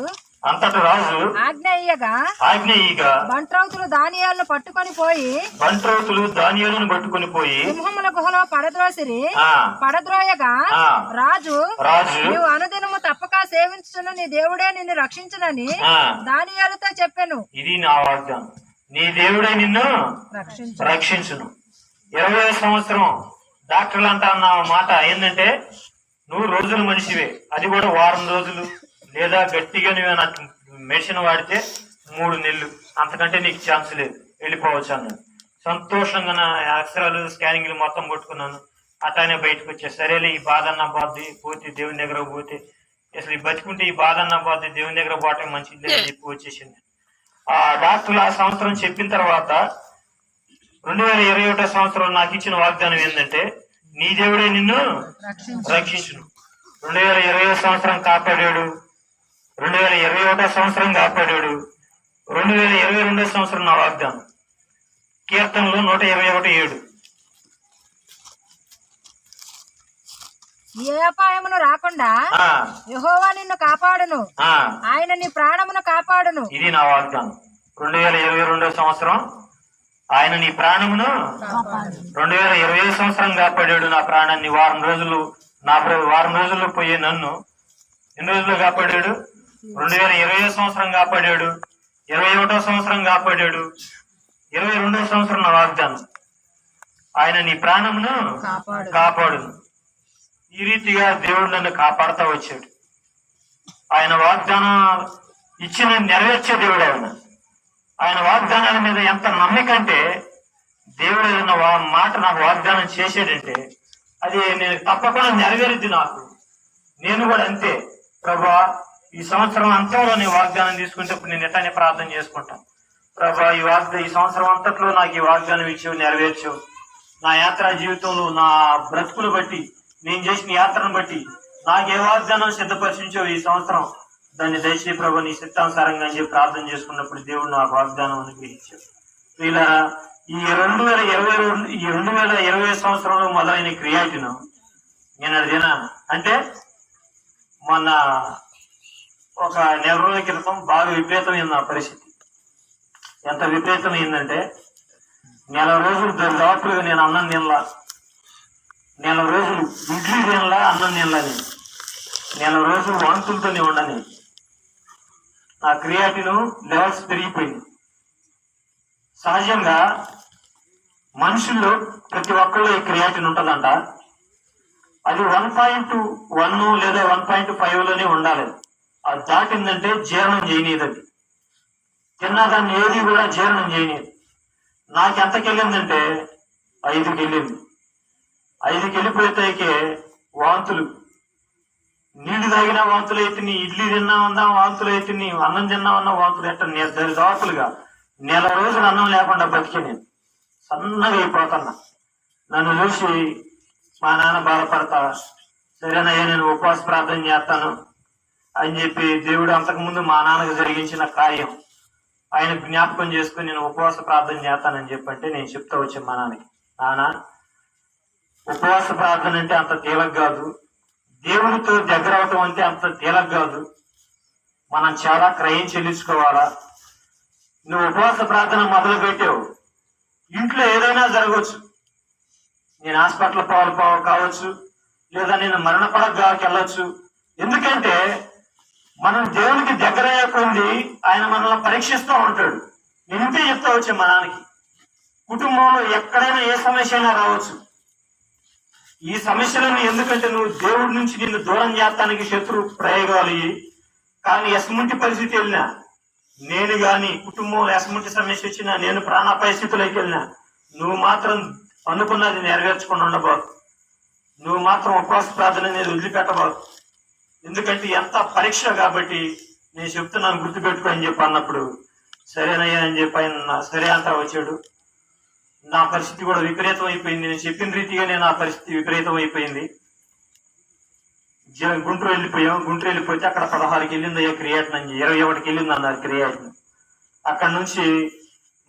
ఆజ్ఞ ఇయ్యగా బంట్రౌతులు దానియేలును పట్టుకొని పోయి సింహముల గుహలో పడద్రోయగా రాజు నీవు అనుదినము తప్పక సేవించును నీ దేవుడే నిన్ను రక్షించునని దానియేలుతో చెప్పెను. ఇది నా వాగ్దానం, నీ దేవుడే నిన్ను రక్షించును. 20వ సంవత్సరం డాక్టర్లు అంటా అన్న మాట ఏంటంటే, నువ్వు రోజుల మనిషివే, అది కూడా వారం రోజులు లేదా గట్టిగా నువ్వు మెడిసిన్ వాడితే 3 నెలలు, అంతకంటే నీకు ఛాన్స్ లేదు, వెళ్ళిపోవచ్చు అన్నాను. సంతోషంగా నా అక్షరాలు స్కానింగ్లు మొత్తం కొట్టుకున్నాను. అట్లానే బయటకు వచ్చే సరేలే ఈ బాధ అన్న పోద్ది, పోతే దేవుని దగ్గర పోతే అసలు ఈ బతుకుంటే ఈ బాధ అన్న పోద్ది, దేవుని దగ్గర పోవటం మంచిది అని చెప్పి వచ్చేసింది. ఆ డాక్టర్లు ఆ సంవత్సరం చెప్పిన తర్వాత 2021 సంవత్సరం నాకు ఇచ్చిన వాగ్దానం ఏంటంటే, నీ దేవుడే నిన్ను రక్షించును. 2020 సంవత్సరం కాపాడాడు, 2021 సంవత్సరం కాపాడాడు, 2022 సంవత్సరం నా వాగ్దానం కీర్తనలు 121:7. ఏ అపాయమును రాకుండా యెహోవా నిన్ను కాపాడును, ఆయన నీ ప్రాణమును కాపాడును. ఇది నా వాగ్దానం. 2022 సంవత్సరం ఆయన నీ ప్రాణమును 2020 సంవత్సరం కాపాడాడు నా ప్రాణాన్ని. వారం రోజుల్లో పోయే నన్ను ఎన్ని రోజుల్లో కాపాడాడు? 2020 సంవత్సరం కాపాడాడు, 21 సంవత్సరం కాపాడాడు, 22 సంవత్సరం నా వాగ్దానం ఆయన నీ ప్రాణమును కాపాడును. ఈ రీతిగా దేవుడు నన్ను కాపాడుతూ వచ్చాడు. ఆయన వాగ్దానం ఇచ్చిన నెరవేర్చే దేవుడు. ఆయన వాగ్దానాల మీద ఎంత నమ్మకంటే, దేవుడు ఏదైనా మాట నాకు వాగ్దానం చేసాడంటే అది నేను తప్పకుండా నెరవేరుద్ది నాకు. నేను కూడా అంతే, ప్రభా ఈ సంవత్సరం అంతలో నీ వాగ్దానం తీసుకుంటే ఇప్పుడు నేను ఎట్లానే ప్రార్థన చేసుకుంటాను. ప్రభా ఈ సంవత్సరం అంతట్లో నాకు ఈ వాగ్దానం ఇచ్చావు, నెరవేర్చావు. నా యాత్రా జీవితంలో నా బ్రతుకులు బట్టి, నేను చేసిన యాత్రను బట్టి నాకు ఏ వాగ్దానం సిద్ధపరిచావు ఈ సంవత్సరం, దాన్ని దయచేసి ప్రభు నీ చిత్తానుసారంగా అని చెప్పి ప్రార్థన చేసుకున్నప్పుడు దేవుడు నాకు వాగ్దానం అనుగ్రహించాడు. ఇలా ఈ 2020 సంవత్సరంలో మొదలైన క్రియాటిను నేను తినాను. అంటే మొన్న ఒక నెల రోజుల క్రితం బాగా విపరీతమైంది నా పరిస్థితి. ఎంత విపరీతమైందంటే, నెల రోజులు దాపులుగా నేను అన్నం తినలా, నెల రోజులు ఇడ్లీ తినలా, అన్నం తినలా, నేను నెల రోజులు వాంతులతోనే ఉండని. నా క్రియాటిన్ లెవెల్స్ పెరిగిపోయింది. సహజంగా మనుషుల్లో ప్రతి ఒక్కళ్ళు ఈ క్రియాటిన్ ఉంటుందంట. అది 1.1 లేదా 1.5లోనే ఉండాలి. అది దాటిందంటే జీర్ణం చేయనీది, అది తిన్నదాన్ని ఏది కూడా జీర్ణం చేయనీది. నాకు ఎంతకి వెళ్ళిందంటే 5కి వెళ్ళింది. 5కి వెళ్ళిపోయేకే వాంతులు, నీళ్లు తాగినా వాంతులు అయితేని, ఇడ్లీ తిన్నా ఉన్నా వాంతులు అయితేని, అన్నం తిన్నా ఉన్నా వాంతులు. ఎట్ట దాపులుగా నెల రోజులు అన్నం లేకుండా బతికే నేను సన్నగా అయిపోతున్నా. నన్ను చూసి మా నాన్న బాధపడతా, సరేనయ్యా నేను ఉపవాస ప్రార్థన చేస్తాను అని చెప్పి దేవుడు అంతకుముందు మా నాన్నకు జరిగించిన కార్యం ఆయన జ్ఞాపకం చేసుకుని నేను ఉపవాస ప్రార్థన చేస్తానని చెప్పంటే నేను చెప్తా వచ్చాను మా నాన్నకి, నాన్న ఉపవాస ప్రార్థన అంటే అంత తేలిక కాదు, దేవుడితో దగ్గర అవటం అంటే అంత తేలిక కాదు, మనం చాలా క్రయం చెల్లించుకోవాలా. నువ్వు ఉపవాస ప్రార్థన మొదలు పెట్టావు, ఇంట్లో ఏదైనా జరగవచ్చు, నేను హాస్పిటల్ కావచ్చు, లేదా నేను మరణపడకు వెళ్ళొచ్చు. ఎందుకంటే మనం దేవునికి దగ్గర అయ్యకుంది ఆయన మనల్ని పరీక్షిస్తూ ఉంటాడు. నేను ఇంతే చెప్తా వచ్చా మా నాన్నకి, కుటుంబంలో ఎక్కడైనా ఏ సమస్య అయినా రావచ్చు. ఈ సమస్యలను ఎందుకంటే నువ్వు దేవుడి నుంచి నిన్ను దూరం చేస్తానికి శత్రు ప్రయోగాలు. కానీ ఎస్ముంటి పరిస్థితి వెళ్ళినా నేను గాని, కుటుంబంలో ఎస్ముంటి సమస్య వచ్చినా, నేను ప్రాణాపాయ స్థితిలోకి వెళ్ళినా, నువ్వు మాత్రం అనుకున్నది నెరవేర్చుకుని ఉండబాకు, నువ్వు మాత్రం ఉపవాస ప్రార్థన అనేది వదిలిపెట్టబాకు. ఎందుకంటే ఎంత పరీక్ష కాబట్టి నేను చెప్తున్నాను, గుర్తుపెట్టుకో అని చెప్పి అన్నప్పుడు సరేనయ్యా అని చెప్పి ఆయన సరే అంతా వచ్చాడు. నా పరిస్థితి కూడా విపరీతం అయిపోయింది. నేను చెప్పిన రీతిగానే నా పరిస్థితి విపరీతం అయిపోయింది. గుంటూరు వెళ్ళిపోయాం. గుంటూరు వెళ్ళిపోతే అక్కడ 16కి వెళ్ళింది అయ్యా క్రియాటిన్ అని, 21కి వెళ్ళింది అన్నారు క్రియాటిన్. అక్కడ నుంచి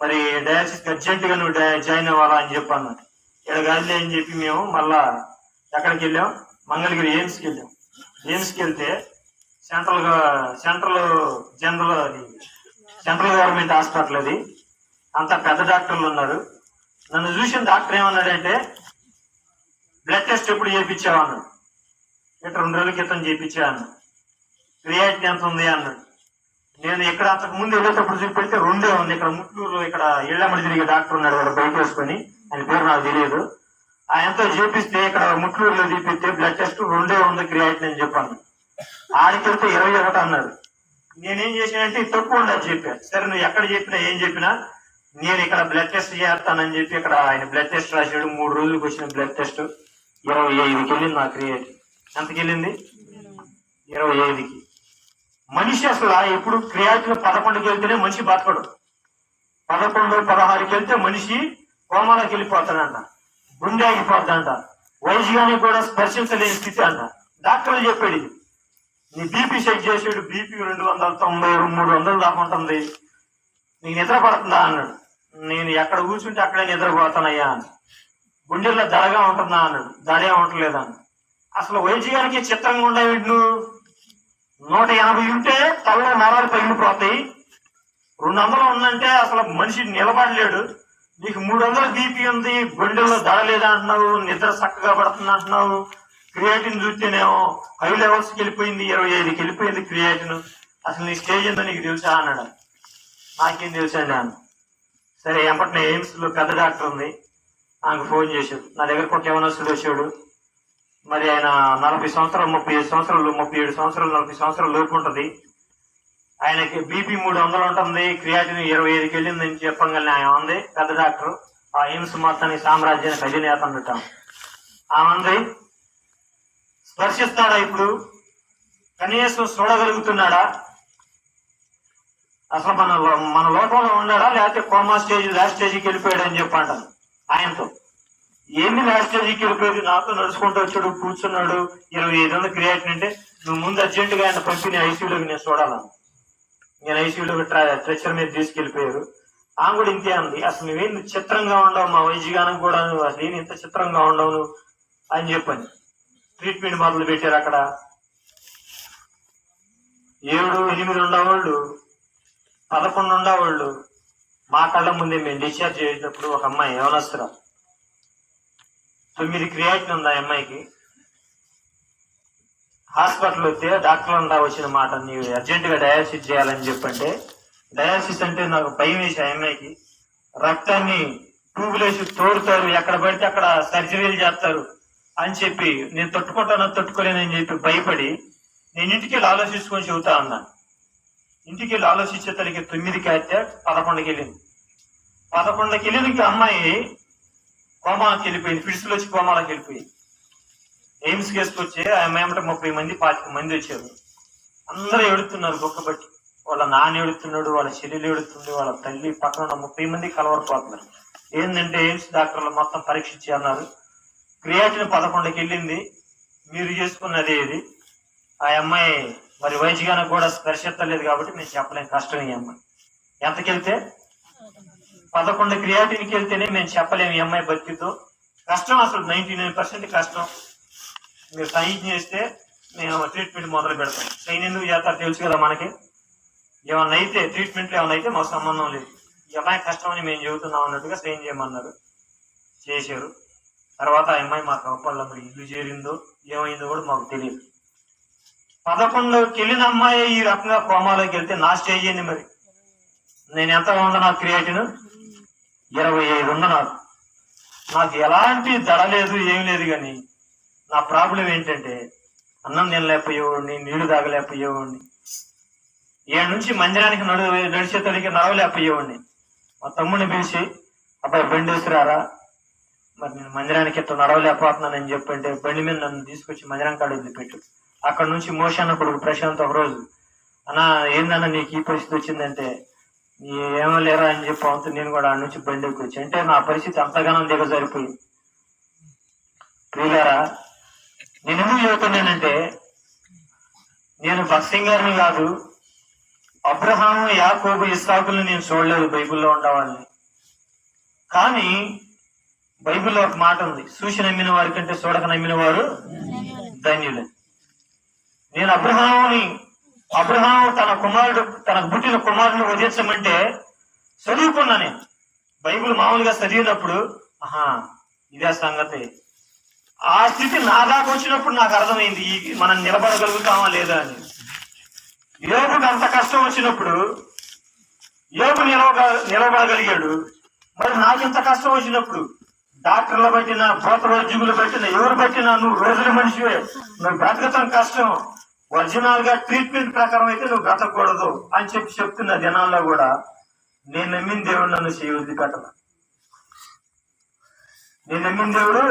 మరి డయాలసిస్ అర్జెంట్ గా నువ్వు జాయిన్ అవ్వాలా అని చెప్పి అన్నాడు. ఇక్కడ గాలి అని చెప్పి మేము మళ్ళా ఎక్కడికి వెళ్ళాం, మంగళగిరి ఎయిమ్స్కి వెళ్ళాం. ఎయిమ్స్కి వెళ్తే సెంట్రల్ గవర్నమెంట్ హాస్పిటల్ అది, అంతా పెద్ద డాక్టర్లు ఉన్నారు. నన్ను చూసిన డాక్టర్ ఏమన్నాడంటే, బ్లడ్ టెస్ట్ ఎప్పుడు చేయించావు అన్నాడు. ఇట్లా 2 రోజుల క్రితం చేయించా అన్నాడు. క్రియాటిన్ ఎంత ఉంది అన్నాడు. నేను ఇక్కడ అంతకు ముందు వెళ్ళేటప్పుడు చూపెడితే 2 ఉంది. ఇక్కడ ముట్లూరు ఇక్కడ ఇళ్లమడి తిరిగే డాక్టర్ ఉన్నాడు, వాడు బయట వేసుకొని, ఆయన పేరు నాకు తెలియదు. ఆయనతో చేపిస్తే ఇక్కడ ముట్లూరులో చూపిస్తే బ్లడ్ టెస్ట్ 2 ఉంది క్రియాటిన్ అని చెప్పాను. ఆడికి వెళ్తే 21 అన్నారు. నేనేం చేశానంటే తక్కువ ఉండదు చెప్పాను. సరే నువ్వు ఎక్కడ చెప్పినా ఏం చెప్పినా నేను ఇక్కడ బ్లడ్ టెస్ట్ చేస్తానని చెప్పి ఇక్కడ ఆయన బ్లడ్ టెస్ట్ రాశాడు. 3 రోజులకు వచ్చిన బ్లడ్ టెస్ట్ 25కి వెళ్ళింది నా క్రియేటిన్. ఎంతకి వెళ్ళింది? 25కి. మనిషి అసలు ఎప్పుడు క్రియాటిన్ 11కి వెళ్తేనే మనిషి బతకడు. 11, 16కి వెళ్తే మనిషి కోమాలోకి వెళ్ళిపోతాడంట, గుండె ఆగిపోతాడంట, వయసుగానే కూడా స్పర్శించలేని స్థితి అంట. డాక్టర్లు చెప్పాడు ఇది. నీ బీపీ చెక్ చేసాడు, బీపీ 290, 300 దాకా ఉంటుంది, నీకు నిద్ర పడుతుందా అన్నాడు. నేను ఎక్కడ కూర్చుంటే అక్కడే నిద్రపోతానయ్యా అని. గుండెల్లో దడగా ఉంటుందా అన్నాడు. దడే ఉండట్లేదా అన్నాడు. అసలు వైద్యానికి చిత్రంగా ఉండేవి. నువ్వు 180 ఉంటే తలలో నరాలు పగిలిపోతాయి, 200 ఉందంటే అసలు మనిషి నిలబడలేడు. నీకు 300 బీపీ ఉంది, గుండెల్లో దడలేదా అంటున్నావు, నిద్ర చక్కగా పడుతుంది అంటున్నావు. క్రియాటిన్ చూస్తేనేమో హై లెవెల్స్కి వెళ్ళిపోయింది, 25కి వెళ్ళిపోయింది క్రియాటిన్. అసలు నీ స్టేజ్ ఉందో నీకు తెలుసా అన్నాడు. నాకేం తెలుసా అండి అన్న. సరే ఎంపటిన ఎయిమ్స్ లో పెద్ద డాక్టర్ ఉంది, నాకు ఫోన్ చేశాడు. నా దగ్గర ఒక యవనస్తుడు వచ్చాడు. మరి ఆయన 40 సంవత్సరాలు, 35 సంవత్సరాలు, 37 సంవత్సరాలు, 40 సంవత్సరాల లోపు ఉంటుంది. ఆయనకి బీపీ 300 ఉంటుంది, క్రియాటిన్ 25కి వెళ్ళిందని చెప్పగలని ఆయన ఉంది. పెద్ద డాక్టర్, ఆ ఎయిమ్స్ మొత్తానికి సామ్రాజ్యానికి అధినేత ఉండటం. ఆమె స్పర్శిస్తాడా ఇప్పుడు? కనీసం చూడగలుగుతున్నాడా? అసలు మన లోకంలో ఉన్నాడా, లేకపోతే కోమా స్టేజ్ లాస్ట్ స్టేజ్కి వెళ్ళిపోయాడు అని చెప్పి అంటాను ఆయనతో. ఏంది లాస్ట్ స్టేజ్కి వెళ్ళిపోయాడు? నాతో నడుచుకుంటూ వచ్చాడు, కూర్చున్నాడు, 25 ఉంది క్రియేటిన్ అంటే నువ్వు ముందు అర్జెంటుగా ఆయన పంపిణీ ఐసీయూలోకి నేను చూడాలను. నేను ఐసీయూలోకి స్ట్రెచర్ మీద తీసుకెళ్ళిపోయారు. ఆమె కూడా ఇంతే ఉంది. అసలు నువ్వేం చిత్రంగా ఉండవు, మా వైద్యగానం కూడా నువ్వు అసలు ఇంత చిత్రంగా ఉండవు నువ్వు అని చెప్పని ట్రీట్మెంట్ మొదలు పెట్టారు. అక్కడ 7, 8 ఉండేవాళ్ళు, 11 ఉండేవాళ్ళు. మా కళ్ళ ముందే మేము డిశ్చార్జ్ చేసేటప్పుడు ఒక అమ్మాయి యవనస్తురా, 9 క్రియాటిన్ ఉంది ఆ అమ్మాయికి. హాస్పిటల్ వస్తే డాక్టర్ అంతా వచ్చిన మాట, నీవు అర్జెంట్ గా డయాలసిస్ చేయాలని చెప్పంటే, డయాలసిస్ అంటే నాకు భయం వేసి ఆ అమ్మాయికి. రక్తాన్ని ట్యూబులేసి తోడుతారు, ఎక్కడ పడితే అక్కడ సర్జరీలు చేస్తారు అని చెప్పి నేను తట్టుకోలేనని చెప్పి భయపడి నేను ఇంటికి వెళ్ళి ఆలోచించుకొని చెబుతా అన్నాను. ఇంటికి వెళ్ళి ఆలోచించే తల్లికి 9కి అయితే 11కి వెళ్ళింది. 11కి వెళ్ళినకి అమ్మాయి కోమాకి వెళ్ళిపోయింది, ఫిడ్స్లో వచ్చి కోమాలకు వెళ్ళిపోయింది. ఎయిమ్స్ కేసుకొచ్చే ఆ అమ్మాయి 30 మంది 25 మంది వచ్చారు. అందరూ ఏడుతున్నారు బొక్కబట్టి. వాళ్ళ నాన్న ఏడుతున్నాడు, వాళ్ళ చెల్లెలు ఏడుతుంది, వాళ్ళ తల్లి, పక్కన ఉన్న 30 మంది కలవరపోతున్నారు. ఏంటంటే ఎయిమ్స్ డాక్టర్లు మొత్తం పరీక్షించి అన్నారు, క్రియాటిన్ 11కి వెళ్ళింది, మీరు చేసుకున్నది ఇది. ఆ అమ్మాయి మరి వైద్యగానికి కూడా స్పర్శిస్తలేదు కాబట్టి మేము చెప్పలేం, కష్టం. ఈ అమ్మాయి ఎంతకెళ్తే 11 క్రియాటిన్కి వెళ్తేనే మేము చెప్పలేము ఈ అమ్మాయి బతికితో. కష్టం, అసలు 99% కష్టం. మీరు సైన్ చేస్తే మేము ట్రీట్మెంట్ మొదలు పెడతాం. సైన్ ఎందుకు చేస్తారో తెలుసు కదా మనకి. ఏమన్నా అయితే ట్రీట్మెంట్లో ఏమన్నా అయితే మాకు సంబంధం లేదు, ఈ అమ్మాయి కష్టం అని మేము చెబుతున్నాం అన్నట్టుగా సైన్ చేయమన్నారు. చేశారు. తర్వాత ఆ అమ్మాయి మాకు అప్పట్లో మరి ఇల్లు చేరిందో ఏమైందో కూడా మాకు తెలియదు. 11కి వెళ్ళిన అమ్మాయి ఈ రకంగా కోమాలోకి వెళ్తే నా స్టేజ్ అయింది. మరి నేను ఎంత ఉందో నాకు క్రియేటిన్ 25 ఉంది. నాకు ఎలాంటి దడ లేదు, ఏం లేదు. కానీ నా ప్రాబ్లం ఏంటంటే అన్నం తినలేకపోయేవాడిని, నీళ్లు తాగలేకపోయేవాడిని, 7 నుంచి మందిరానికి నడిచేతడికి నడవలేకపోయేవాడిని. మా తమ్ముడిని పిలిచి, అబ్బాయి బండి వేసిరారా, మరి నేను మందిరానికి ఎట్లా నడవలేకపోతున్నానని చెప్పంటే బండి మీద నన్ను తీసుకొచ్చి మందిరం కాడ వదిలిపెట్టు. అక్కడ నుంచి మోషన్ కొడుకు ప్రశాంత్ ఒక రోజు, అన్నా ఏందన్నా నీకు ఈ పరిస్థితి వచ్చిందంటే, ఏమో లేరా అని చెప్పి అవుతూ నేను కూడా ఆడ నుంచి బండి ఎక్కి వచ్చి, అంటే నా పరిస్థితి అంతగానం దిగజారిపోయింది. ప్రియులారా, నేను ఎందుకు చెబుతున్నానంటే, నేను బక్సింగ్ గారిని కాదు, అబ్రహాము, యాకోబు, ఇస్సాకులను నేను చూడలేదు బైబిల్లో ఉండవాళ్ళని. కానీ బైబిల్లో ఒక మాట ఉంది, చూసి నమ్మిన వారి కంటే చూడక నమ్మిన వారు ధన్యులు. నేను అబ్రహాము తనకు పుట్టిన కుమారుని వధించమంటే చదువుకున్నా. నేను బైబిల్ మామూలుగా చదివినప్పుడు ఇదే సంగతి. ఆ స్థితి నా దాకా వచ్చినప్పుడు నాకు అర్థమైంది మనం నిలబడగలుగుతామా లేదా అని. యోగుకు అంత కష్టం వచ్చినప్పుడు యోగు నిలబడగలిగాడు. మరి నాకు ఇంత కష్టం వచ్చినప్పుడు డాక్టర్లు బట్టినా, పోత వైద్యులు బట్టినా, ఎవరు బట్టినా నువ్వు రోజుల మనిషివే, నువ్వు బ్రతకటం కష్టం, ఒరిజినల్ గా ట్రీట్మెంట్ ప్రకారం అయితే నువ్వు బ్రతకూడదు అని చెప్తున్న దినాల్లో కూడా నేను నమ్మిన దేవుడు నన్ను చేయవద్దు పెట్టల. నేను నమ్మిన దేవుడు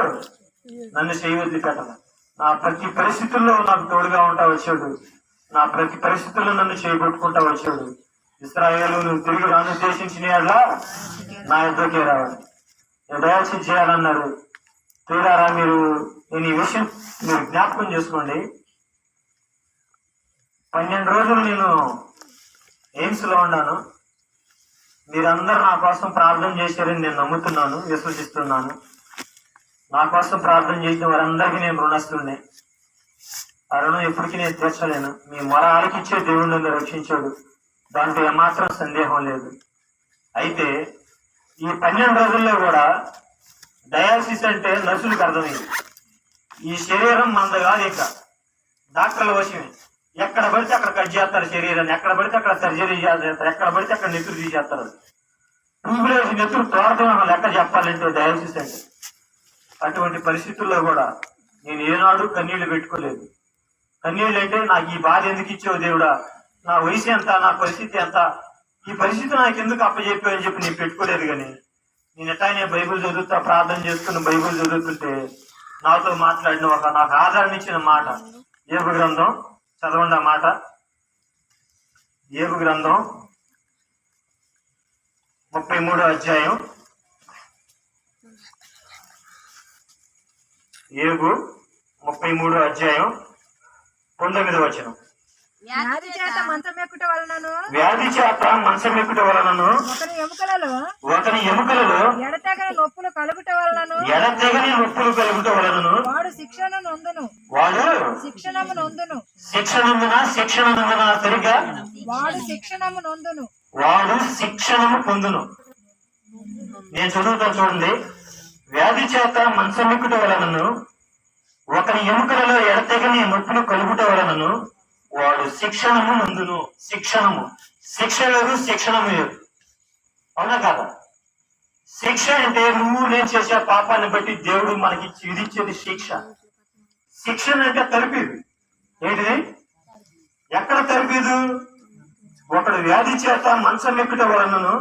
నన్ను చేయవద్దు పెట్టల. నా ప్రతి పరిస్థితుల్లో నాకు తోడుగా ఉంటా వచ్చాడు. నా ప్రతి పరిస్థితుల్లో నన్ను చేయగొట్టుకుంటా వచ్చాడు. ఇశ్రాయేలు నువ్వు తిరిగి అనుద్దేశించిన నా యుద్ధకే రావాలి, డయాలసిస్ చేయాలన్నారు. తీరారా మీరు, నేను ఈ విషయం మీరు జ్ఞాపకం చేసుకోండి. 12 రోజులు నేను ఎయిమ్స్ లో ఉన్నాను. మీరందరూ నా కోసం ప్రార్థన చేశారని నేను నమ్ముతున్నాను, విశ్వసిస్తున్నాను. నా కోసం ప్రార్థన చేసిన వారందరికీ నేను రుణస్తున్నే. ఆ రుణం ఎప్పటికీ నేను తీర్చలేను. మీ మొర ఆలకిచ్చే దేవుడు నన్ను రక్షించాడు, దాంట్లో ఏమాత్రం సందేహం లేదు. అయితే ఈ 12 రోజుల్లో కూడా డయాలసిస్ అంటే నర్సులకు అర్థమైంది. ఈ శరీరం మనది కాదు, ఇక డాక్టర్ల వశమే. ఎక్కడ పడితే అక్కడ కట్ చేస్తారు శరీరాన్ని, ఎక్కడ పడితే అక్కడ సర్జరీ చేస్తారు, ఎక్కడ పడితే అక్కడ నెత్తురు తీసేస్తారు. ట్యూబ్లేసి నెత్తురు తోడటం లెక్క చెప్పాలంటే డయాలసిస్ అంటే. అటువంటి పరిస్థితుల్లో కూడా నేను ఏనాడు కన్నీళ్లు పెట్టుకోలేదు. కన్నీళ్ళు అంటే నాకు ఈ బాధ ఎందుకు ఇచ్చావు దేవుడా, నా వయసు ఎంత, నా పరిస్థితి ఎంత, ఈ పరిస్థితి నాకు ఎందుకు అప్పచెప్పావు అని చెప్పి నేను పెట్టుకోలేదు. కానీ నేను ఎట్లా బైబిల్ చదువుతా, ప్రార్థన చేసుకుని బైబిల్ చదువుతుంటే నాతో మాట్లాడిన నాకు ఆదరణ ఇచ్చిన మాట యోబు గ్రంథం. చదవండి ఆ మాట. యోబు గ్రంథం 33వ అధ్యాయం. యోబు 33వ అధ్యాయం 9వ వచనం. వ్యాధి చేత మంచం ఎక్కుట వలనను ఒకని ఎముకలలో ఎడతెగని నొప్పులు కలుగుట వలనను వాడు శిక్షణము నొందును. సరిగా వాడు శిక్షణము పొందును. నేను చదువుతాను చూడండి. వ్యాధి చేత మంచం ఎక్కుట వలనను ఒకని ఎముకలలో ఎడతెగని నొప్పులు కలుగుట వలనను వాడు శిక్షణము నందును. శిక్ష లేదు, శిక్షణము లేదు. అవునా కాదా? శిక్ష అంటే నువ్వు నేను చేసే పాపాన్ని బట్టి దేవుడు మనకి విధించేది శిక్ష. శిక్షణ అంటే తరిపేది. ఏంటిది? ఎక్కడ తరిపేదు? ఒకడు వ్యాధి చేత మంచం ఎక్కుట వలనను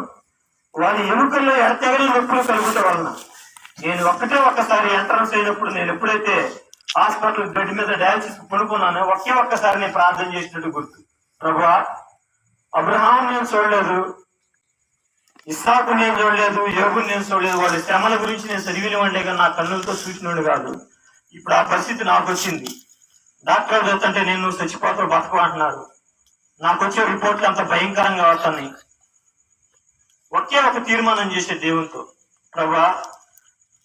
వాడి ఎముకల్లో ఎడతెగని నొప్పులు కలుగుట వలన. నేను ఒక్కసారి ఎంట్రన్స్ అయినప్పుడు, నేను ఎప్పుడైతే హాస్పిటల్ బెడ్ మీద డయాలసిస్ పడుకున్నాను, ఒక్కసారి నేను ప్రార్థన చేసినట్టు గుర్తు. ప్రభువా, అబ్రహాం నేను చూడలేదు, ఇస్సాకు నేను చూడలేదు, యోగుని నేను చూడలేదు, వాళ్ళ శ్రమల గురించి నేను చదివిన వాడినే కానీ నా కన్నులతో చూసినోడు కాదు. ఇప్పుడు ఆ పరిస్థితి నాకు వచ్చింది. డాక్టర్ చెప్తుంటే నేను చచ్చిపోతావు, బతకు అంటున్నారు. నాకు వచ్చే రిపోర్ట్లు అంత భయంకరంగా వస్తున్నాయి. ఒక తీర్మానం చేసే దేవునితో, ప్రభువా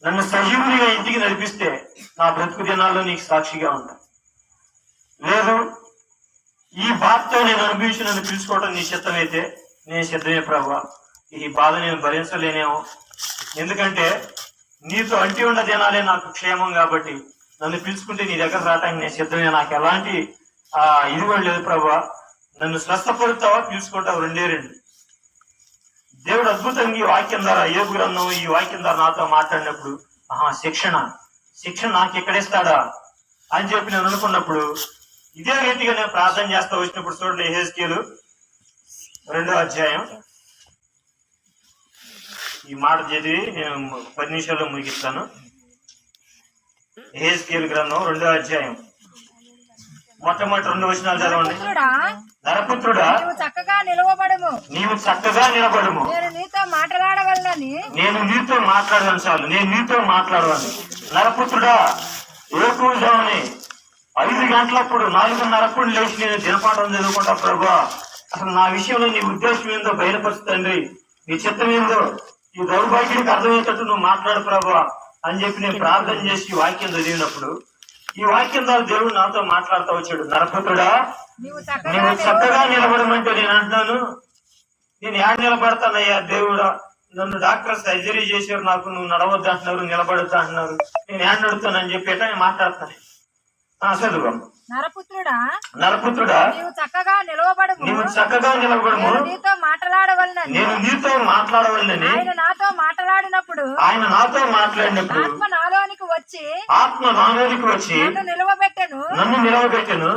నన్ను సజీవునిగా ఇంటికి నడిపిస్తే నా బ్రతుకు దినాల్లో నీకు సాక్షిగా ఉంటా. లేదు, ఈ బాధతో నేను అనుభవించి నన్ను పిలుచుకోవడం నీ సిద్ధమైతే నేను సిద్ధమే ప్రభువా. ఈ బాధ నేను భరించలేనేమో, ఎందుకంటే నీతో అంటి ఉన్న దినాలే నాకు క్షేమం కాబట్టి నన్ను పిలుచుకుంటే నీ దగ్గర రావటానికి నేను సిద్ధమే. నాకు ఎలాంటి ఇది కూడా లేదు ప్రభువా. నన్ను స్వస్థపరుతావా, పిలుచుకుంటావు, 2 దేవుడు అద్భుతంగా ఈ వాక్యం ద్వారా, యోబు గ్రంథం ఈ వాక్యం ద్వారా నాతో మాట్లాడినప్పుడు శిక్షణ నాకు ఎక్కడిస్తాడా అని చెప్పి నేను అనుకున్నప్పుడు, ఇదే రీతిగా నేను ప్రార్థన చేస్తా వచ్చినప్పుడు చూడండి, యెహెజ్కేలు 2వ అధ్యాయం. ఈ మాట చదివి నేను 10 నిమిషాల్లో ముగిస్తాను. యెహెజ్కేలు గ్రంథం 2వ అధ్యాయం మొట్టమొదటి 2 వచనాలు చదవండి. నరపుత్రుడా, నీవు చక్కగా నిలబడము, నేను నీతో మాట్లాడవలను చాలు, నేను నీతో మాట్లాడవాలి. నరపుత్రుడా, ఏకూజామని 5 గంటలప్పుడు 4:30 లేచి నేను దినపాఠం చదువుకుంటా ప్రభువా, అసలు నా విషయంలో నీ ఉద్దేశం ఏందో బయలుపరచు తండ్రి, నీ చిత్తం ఏందో ఈ దౌర్భాగ్యుడికి అర్థమయ్యేటట్టు నువ్వు మాట్లాడు ప్రభువా అని చెప్పి నేను ప్రార్థన చేసి ఈ వాక్యం చదివినప్పుడు, ఈ వాక్యం ద్వారా దేవుడు నాతో మాట్లాడుతూ వచ్చాడు. నరపుత్రుడా, నీవు నువ్వు చక్కగా నిలబడమంటే నేను అంటున్నాను, నేను ఏడ నిలబడతానయ్యా దేవుడా, నన్ను డాక్టర్ సర్జరీ చేశారు, నాకు నువ్వు నడవద్దు అంటున్నారు, నిలబడద్దు అంటున్నారు, నేను ఏడ నడుతానని చెప్పి ఎట్లా నేను మాట్లాడతాను. చదువు. నరపుత్రుడా, నీవు చక్కగా నిలవబడము, నీవు చక్కగా నిలబడము, నేను నీతో మాట్లాడవలనని, నేను నీతో మాట్లాడవలనని ఆయన నాతో మాట్లాడినప్పుడు ఆత్మ నాలోనికి వచ్చి నన్ను నిలవబెట్టెను.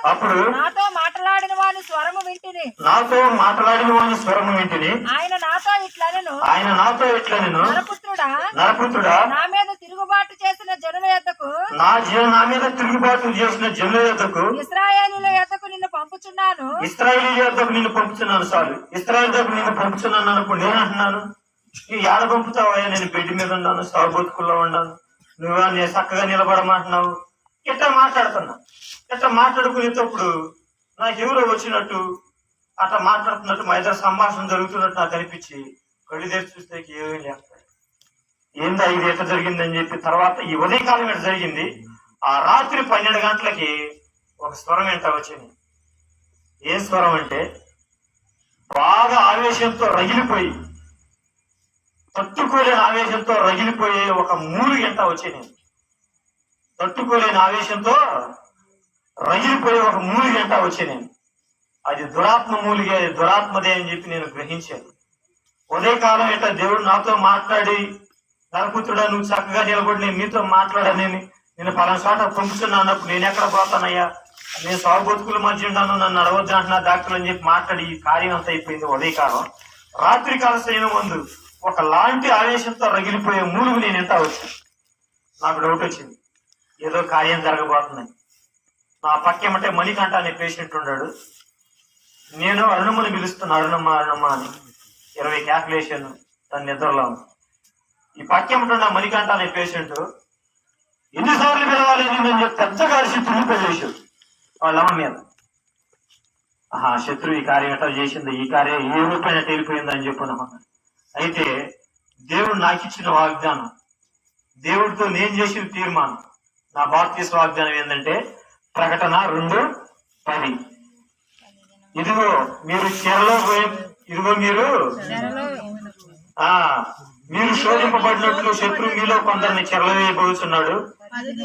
అప్పుడు నాతో మాట్లాడిన వాని స్వరము వింటిని. ఆయన నాతో ఇట్లనెను, నరపుత్రుడా, నా మీద తిరుగుబాటు చేసిన జనుల యొద్దకు, ఇశ్రాయేలీయుల యొద్దకు నిన్ను పంపుచున్నాను. చాలు, ఇశ్రాయేలు దగ్గర నిన్ను పంపుచున్నాను అనుకోండి. నేను అంటున్నాను, నువ్వు ఏడ పంపుతావయ్యా, నేను బెడ్ మీద ఉన్నాను, సాగు బతుకుల్లో ఉన్నాను, నువ్వు నేను చక్కగా నిలబడమంటున్నావు. ఇట్లా మాట్లాడుతున్నా. ఇట్లా మాట్లాడుకునేటప్పుడు నాకు ఎవరో వచ్చినట్టు అట్లా మాట్లాడుతున్నట్టు మా ఇద్దరు సంభాషణ జరుగుతున్నట్టు నాకు అనిపించి కళ్ళు తెరిచి చూస్తే ఏమీ లేకపోయి, ఏందా ఇది ఎట్లా జరిగిందని చెప్పి తర్వాత ఈ ఉదయకాలం ఎట్లా జరిగింది. ఆ రాత్రి 12 గంటలకి ఒక స్వరం ఏంట వచ్చింది. ఏ స్వరం అంటే, బాగా ఆవేశంతో రగిలిపోయి, తట్టుకోలేని ఆవేశంతో రగిలిపోయే ఒక మూలిగ ఎంట వచ్చింది. తట్టుకోలేని ఆవేశంతో రగిలిపోయే ఒక మూలిగ ఎంట వచ్చింది. అది దురాత్మ మూలిగే, దురాత్మదే అని చెప్పి నేను గ్రహించాను. ఉదయకాలం ఏంట దేవుడు నాతో మాట్లాడి, నరపుత్రుడా, నువ్వు చక్కగా నిలబడి నేను నీతో మాట్లాడనేమి, నేను పలానా చోట పంపుతున్నా అన్నప్పుడు నేను ఎక్కడ పోతానయ్యా, నేను సాగు బతుకుల మధ్య ఉన్నాను, నన్ను నడవద్దు అంటున్నా డాక్టర్ అని చెప్పి మాట్లాడి ఈ కార్యం అంతా అయిపోయింది. ఉదయకాలం. రాత్రికాల సమయం ముందు ఒక లాంటి ఆవేశంతో రగిలిపోయే మూలుగు నేను ఎంత వచ్చాను. నాకు డౌట్ వచ్చింది, ఏదో కార్యం జరగబోతున్నాయి. నా పక్కేమంటే మణికంఠ అనే పేషెంట్ ఉన్నాడు. నేను అరుణమ్మని పిలుస్తున్నా, అరుణమ్మ అని 20 క్యాల్కులేషన్ తన నిద్రలో. ఈ పక్కేమంటున్నా మణికంఠ అనే పేషెంట్ ఎన్నిసార్లు పిలవాలి నేను చెప్పి పెద్దగా శత్రువుని పెళ్ళేశాడు వాళ్ళ అమ్మ మీద. శత్రువు ఈ కార్యం ఎట్లా చేసింది, ఈ కార్యం ఏ రూపాయన తేలిపోయింది అని చెప్పిన. అయితే దేవుడు నాకు ఇచ్చిన వాగ్దానం, దేవుడితో నేను చేసిన తీర్మానం, నా బాప్తీసు వాగ్దానం ఏంటంటే ప్రకటన 2:10. ఇదిగో మీరు చెరలో పోయి, ఇదిగో మీరు శోధింపబడినట్లు శత్రువు మీలో కొందరిని చెరలో వేయబోతున్నాడు.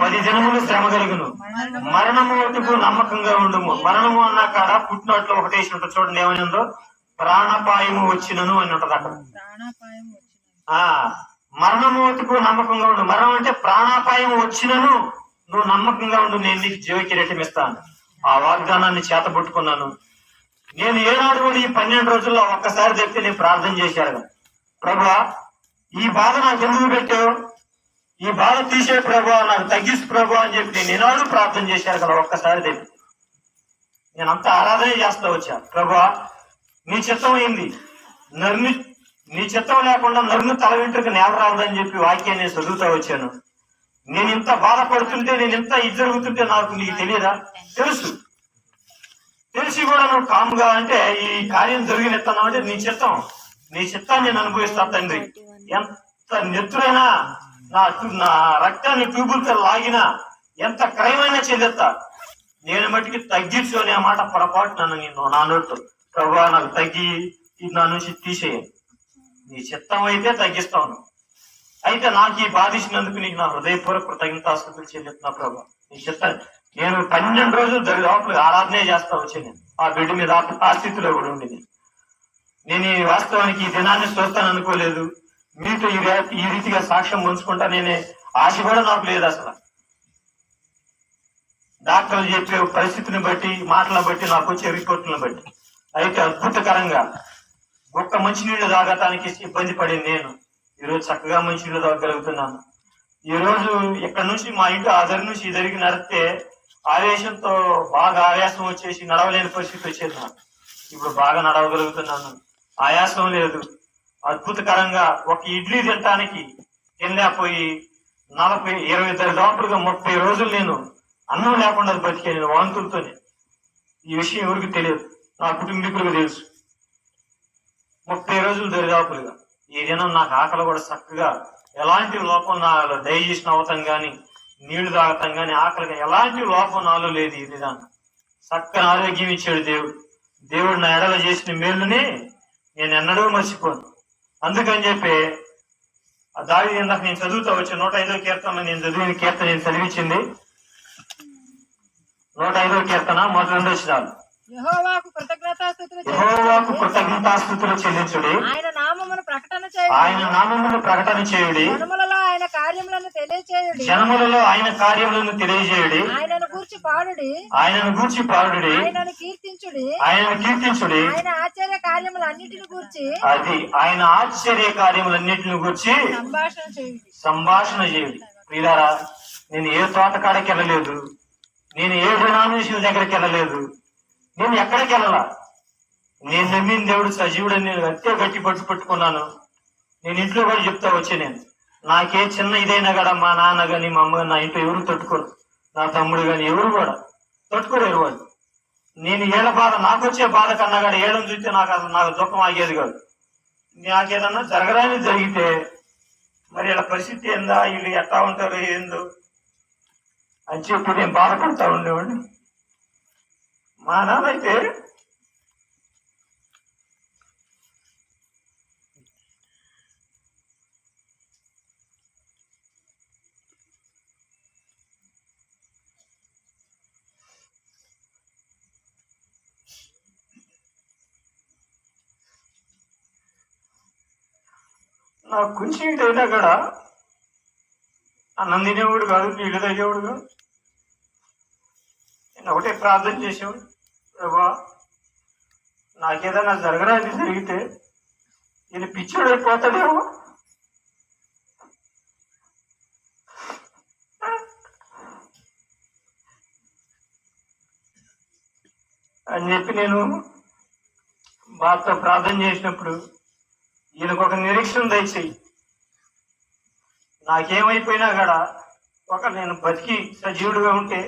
10 దినములు శ్రమ కలుగును, మరణము వరకు నమ్మకంగా ఉండుము. మరణము అన్న కాడ పుట్టినట్లు ఒకటేసి ఉంటుంది చూడండి, ఏమైందో ప్రాణాపాయము వచ్చినను అని ఉంటది అక్కడ. మరణము వరకు నమ్మకంగా ఉండు. మరణం అంటే ప్రాణాపాయం వచ్చినను నువ్వు నమ్మకంగా ఉండు, నేను నీకు జీవ కిరీటం ఇస్తాను. ఆ వాగ్దానాన్ని చేతబట్టుకున్నాను. నేను ఏనాడు కూడా ఈ 12 రోజుల్లో ఒక్కసారి చెప్తే నేను ప్రార్థన చేశాను, ప్రభువా ఈ బాధ నాకు ఎందుకు పెట్టావు, ఈ బాధ తీసే ప్రభువా, నాకు తగ్గిస్తు ప్రభువా అని చెప్పి నేను ఏనాడు ప్రార్థన చేశాను కదా. ఒక్కసారి చెప్పి నేను అంత ఆరాధన చేస్తా వచ్చా. ప్రభువా నీ చిత్తం అయింది, నీ చిత్తం లేకుండా నరుని తల వెంట్రుక నేల రావద్దని చెప్పి వాక్యాన్ని చదువుతా వచ్చాను. నేను ఇంత బాధపడుతుంటే, నేను ఇంత ఇది జరుగుతుంటే నాకు నీకు తెలియదా? తెలిసి కూడా నువ్వు కాముగా అంటే ఈ కార్యం జరిగినెత్తున్నావు అంటే నీ చిత్తాన్ని నేను అనుభవిస్తా తండ్రి. ఎంత నెత్తురైనా నా రక్తాన్ని ట్యూబులతో లాగినా, ఎంత క్రైమైనా చెల్లిస్తా, నేను మట్టికి తగ్గించు అనే మాట పొరపాటు నేను నా నోటు. ప్రభువా నాకు తగ్గి ఇది నా నుంచి తీసేయండి, నీ చిత్తం అయితే తగ్గిస్తాను. అయితే నాకు ఈ బాధించినందుకు నీకు నా హృదయపూర్వక కృతజ్ఞతాస్తుతులు చెల్లిస్తున్నా ప్రభు. నీ చిత్తం నేను 12 రోజులు లోపల ఆరాధనే చేస్తా వచ్చాను. ఆ బిడ్డ మీద ఆ స్థితిలో కూడా ఉండేది. నేను ఈ వాస్తవానికి ఈ దినాన్ని చూస్తాను అనుకోలేదు. మీతో ఈ రీతిగా సాక్ష్యం పంచుకుంటా నేనే ఆశ కూడా నాకు లేదు అసలు. డాక్టర్లు చెప్పే పరిస్థితిని బట్టి, మాటలను బట్టి, నాకు వచ్చే రిపోర్టులను బట్టి అయితే అద్భుతకరంగా ఒక్క మంచినీళ్ళు తాగటానికి ఇబ్బంది పడింది నేను. ఈరోజు చక్కగా మంచినీళ్ళు తాగలుగుతున్నాను. ఈ రోజు ఇక్కడ నుంచి మా ఇంటి ఆదరి నుంచి ఈ జరిగి నడిస్తే ఆవేశంతో బాగా ఆయాసం వచ్చేసి నడవలేని పరిస్థితి వచ్చేది నాకు. ఇప్పుడు బాగా నడవగలుగుతున్నాను, ఆయాసం లేదు. అద్భుతకరంగా ఒక ఇడ్లీ తినటానికి తినలేకపోయి 20 లోపలుగా 30 రోజులు నేను అన్నం లేకుండా బతికే, నేను వాంతులతోనే. ఈ విషయం ఎవరికి తెలియదు. నా కుటుంబీకులకు తెలుసు. 30 రోజులు దరిదాపులుగా ఈ దినం నాకు ఆకలి కూడా చక్కగా ఎలాంటి లోపం నాలో డైజెషన్ అవటం కానీ నీళ్లు తాగటం కానీ ఆకలిగా ఎలాంటి లోపం నాలో లేదు. ఈ విధానం చక్కని ఆరోగ్యం ఇచ్చాడు దేవుడు నా ఎడల చేసిన మేలుని నేను ఎన్నడూ మర్చిపోను. అందుకని చెప్పి ఆ దావీదు ఇందాక నేను చదువుతా వచ్చి 105వ కీర్తన నేను చదివిన కీర్తన నేను చదివించింది 105వ కీర్తన మొదటి 2 వచనాలు. యెహోవాకు కృతజ్ఞతాస్తుతులు చెల్లించుడి, ఆయన నామమును ప్రకటన చేయుడి, జనములలో ఆయన కార్యములను తెలియజేయుడి, ఆయనను గూర్చి పాడుడి, ఆయనను కీర్తించుడి, ఆయన ఆశ్చర్య కార్యములన్నిటిని గూర్చి ఆయన ఆశ్చర్య కార్యములన్నిటిని గూర్చి సంభాషణ చేయుడి. ప్రియులారా, నేను ఏ తోటకాడకి వెళ్ళలేదు, నేను ఏ డినామినేషన్ దగ్గరికి వెళ్ళలేదు, నేను ఎక్కడికి వెళ్ళాలా. నేను నమ్మిన దేవుడు సజీవుడని నేను అంతే గట్టి పట్టుకున్నాను. నేను ఇంట్లో కూడా చెప్తా వచ్చే నేను నాకే చిన్న ఇదైనా కూడా మా నాన్న గాని మా అమ్మ నా ఇంట్లో ఎవరు తట్టుకోరు, నా తమ్ముడు గాని ఎవరు కూడా తట్టుకోరు. ఎవరు నేను ఏళ్ళ బాధ నాకు వచ్చే బాధ కన్నా కూడా ఏళ్ళని చూస్తే నాకు దుఃఖం ఆగేది కాదు. నాకేదన్నా జరగరాని జరిగితే మరి ఇలా పరిస్థితి ఏందా, వీళ్ళు ఎట్లా ఉంటారు ఏందో అని చెప్పి నేను బాధపడతా ఉండేవాడిని. మా నాన్న అయితే నాకు కొంచెం ఇదైనా కూడా అన్నం తినేవాడు కాదు, నీళ్ళు తాగేవాడు కాదు. నేను ఒకటే ప్రార్థన చేసేవాడు, ప్రభా నాకేదైనా జరగరాది జరిగితే నేను పిచ్చోడైపోతాడేమో, అని చెప్పి నేను బాధతో ప్రార్థన చేసినప్పుడు ఈయనకు ఒక నిరీక్షణ దయచేయి. నాకేమైపోయినా కూడా నేను బతికి సజీవుడిగా ఉంటే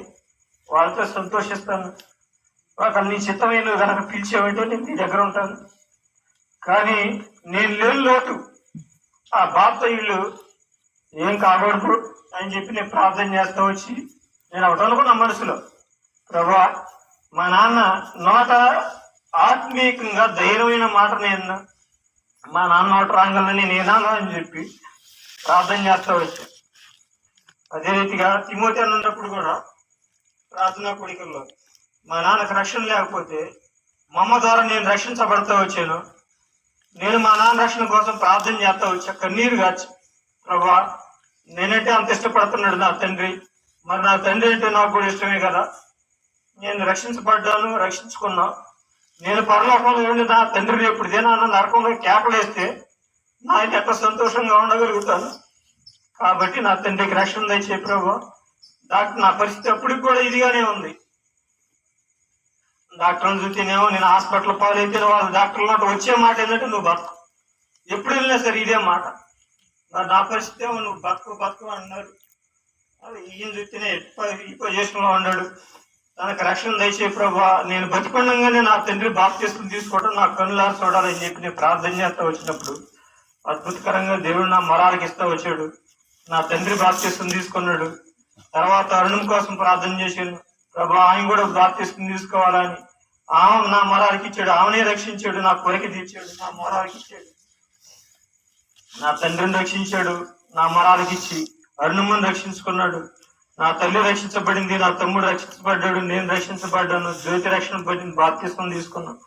వాళ్ళతో సంతోషిస్తాను. నీ చిత్తమైన కనుక పిలిచేవంటే నేను నీ దగ్గర ఉంటాను. కానీ నేను లేని లోటు ఆ బాధతో వీళ్ళు ఏం కాకూడదు అని చెప్పి నేను ప్రార్థన చేస్తా వచ్చి నేను ఒకటి అనుకున్నా మనసులో, ప్రభా మా నాన్న నోట ఆత్మీయంగా ధైర్యమైన మాట నేను మా నాన్న నోట రాగాలని నేనాను అని చెప్పి ప్రార్థన చేస్తా వచ్చాను. అదే రీతిగా తిమోతి అన్నప్పుడు కూడా ప్రార్థనా కోడికల్లో మా నాన్నకు రక్షణ లేకపోతే మా అమ్మ ద్వారా నేను రక్షించబడతా వచ్చాను. నేను మా నాన్న రక్షణ కోసం ప్రార్థన చేస్తా వచ్చా, కన్నీరు కాచి, ప్రభా నేనంటే అంత ఇష్టపడుతున్నాడు నా తండ్రి, మరి నా తండ్రి అంటే నాకు కూడా ఇష్టమే కదా, నేను రక్షించబడ్డాను, రక్షించుకున్నా. నేను పరలోకంలో ఉండి నా తండ్రిని ఎప్పుడుదేనా నరకంలో కేకలేస్తే నాకు ఎంత సంతోషంగా ఉండగలుగుతాను. కాబట్టి నా తండ్రికి రక్షణ దయచే ప్రభు. డాక్టర్ నా పరిస్థితి అప్పటికి కూడా ఇదిగానే ఉంది. డాక్టర్ని చూస్తేనేమో నేను హాస్పిటల్ పాలైతే వాళ్ళు డాక్టర్ల నాటి వచ్చే మాట ఏంటంటే నువ్వు బతుకు, ఎప్పుడు వెళ్ళినా సరే ఇదే మాట. నా పరిస్థితి ఏమో నువ్వు బతుకు అన్నారు. ఈయన చూస్తేనే ఈ పొజిషన్లో ఉన్నాడు. తనకు రక్షణ దయచే ప్రభా, నేను బతికొండగానే నా తండ్రి బాప్తిస్మం తీసుకోవడం నా కన్నులారా చూడాలని చెప్పి నేను ప్రార్థన చేస్తా వచ్చినప్పుడు అద్భుతకరంగా దేవుడు నా మొరాలకి ఇస్తా వచ్చాడు. నా తండ్రి బాప్తిస్మం తీసుకున్నాడు. తర్వాత అరుణం కోసం ప్రార్థన చేశాను, ప్రభా ఆయన కూడా బాప్తిస్మం తీసుకోవాలని. ఆమె నా మొరాలకి ఇచ్చాడు, ఆమెనే రక్షించాడు, నా కొరకి తీర్చాడు, నా మొరాలకి ఇచ్చాడు. నా తండ్రిని రక్షించాడు, నా మొరాలకి ఇచ్చి అరుణమ్మని రక్షించుకున్నాడు. నా తల్లి రక్షించబడింది, నా తమ్ముడు రక్షించబడ్డాడు, నేను రక్షించబడ్డాను, జ్యోతి రక్షణ పడింది, బాప్తిస్మం తీసుకున్నాను.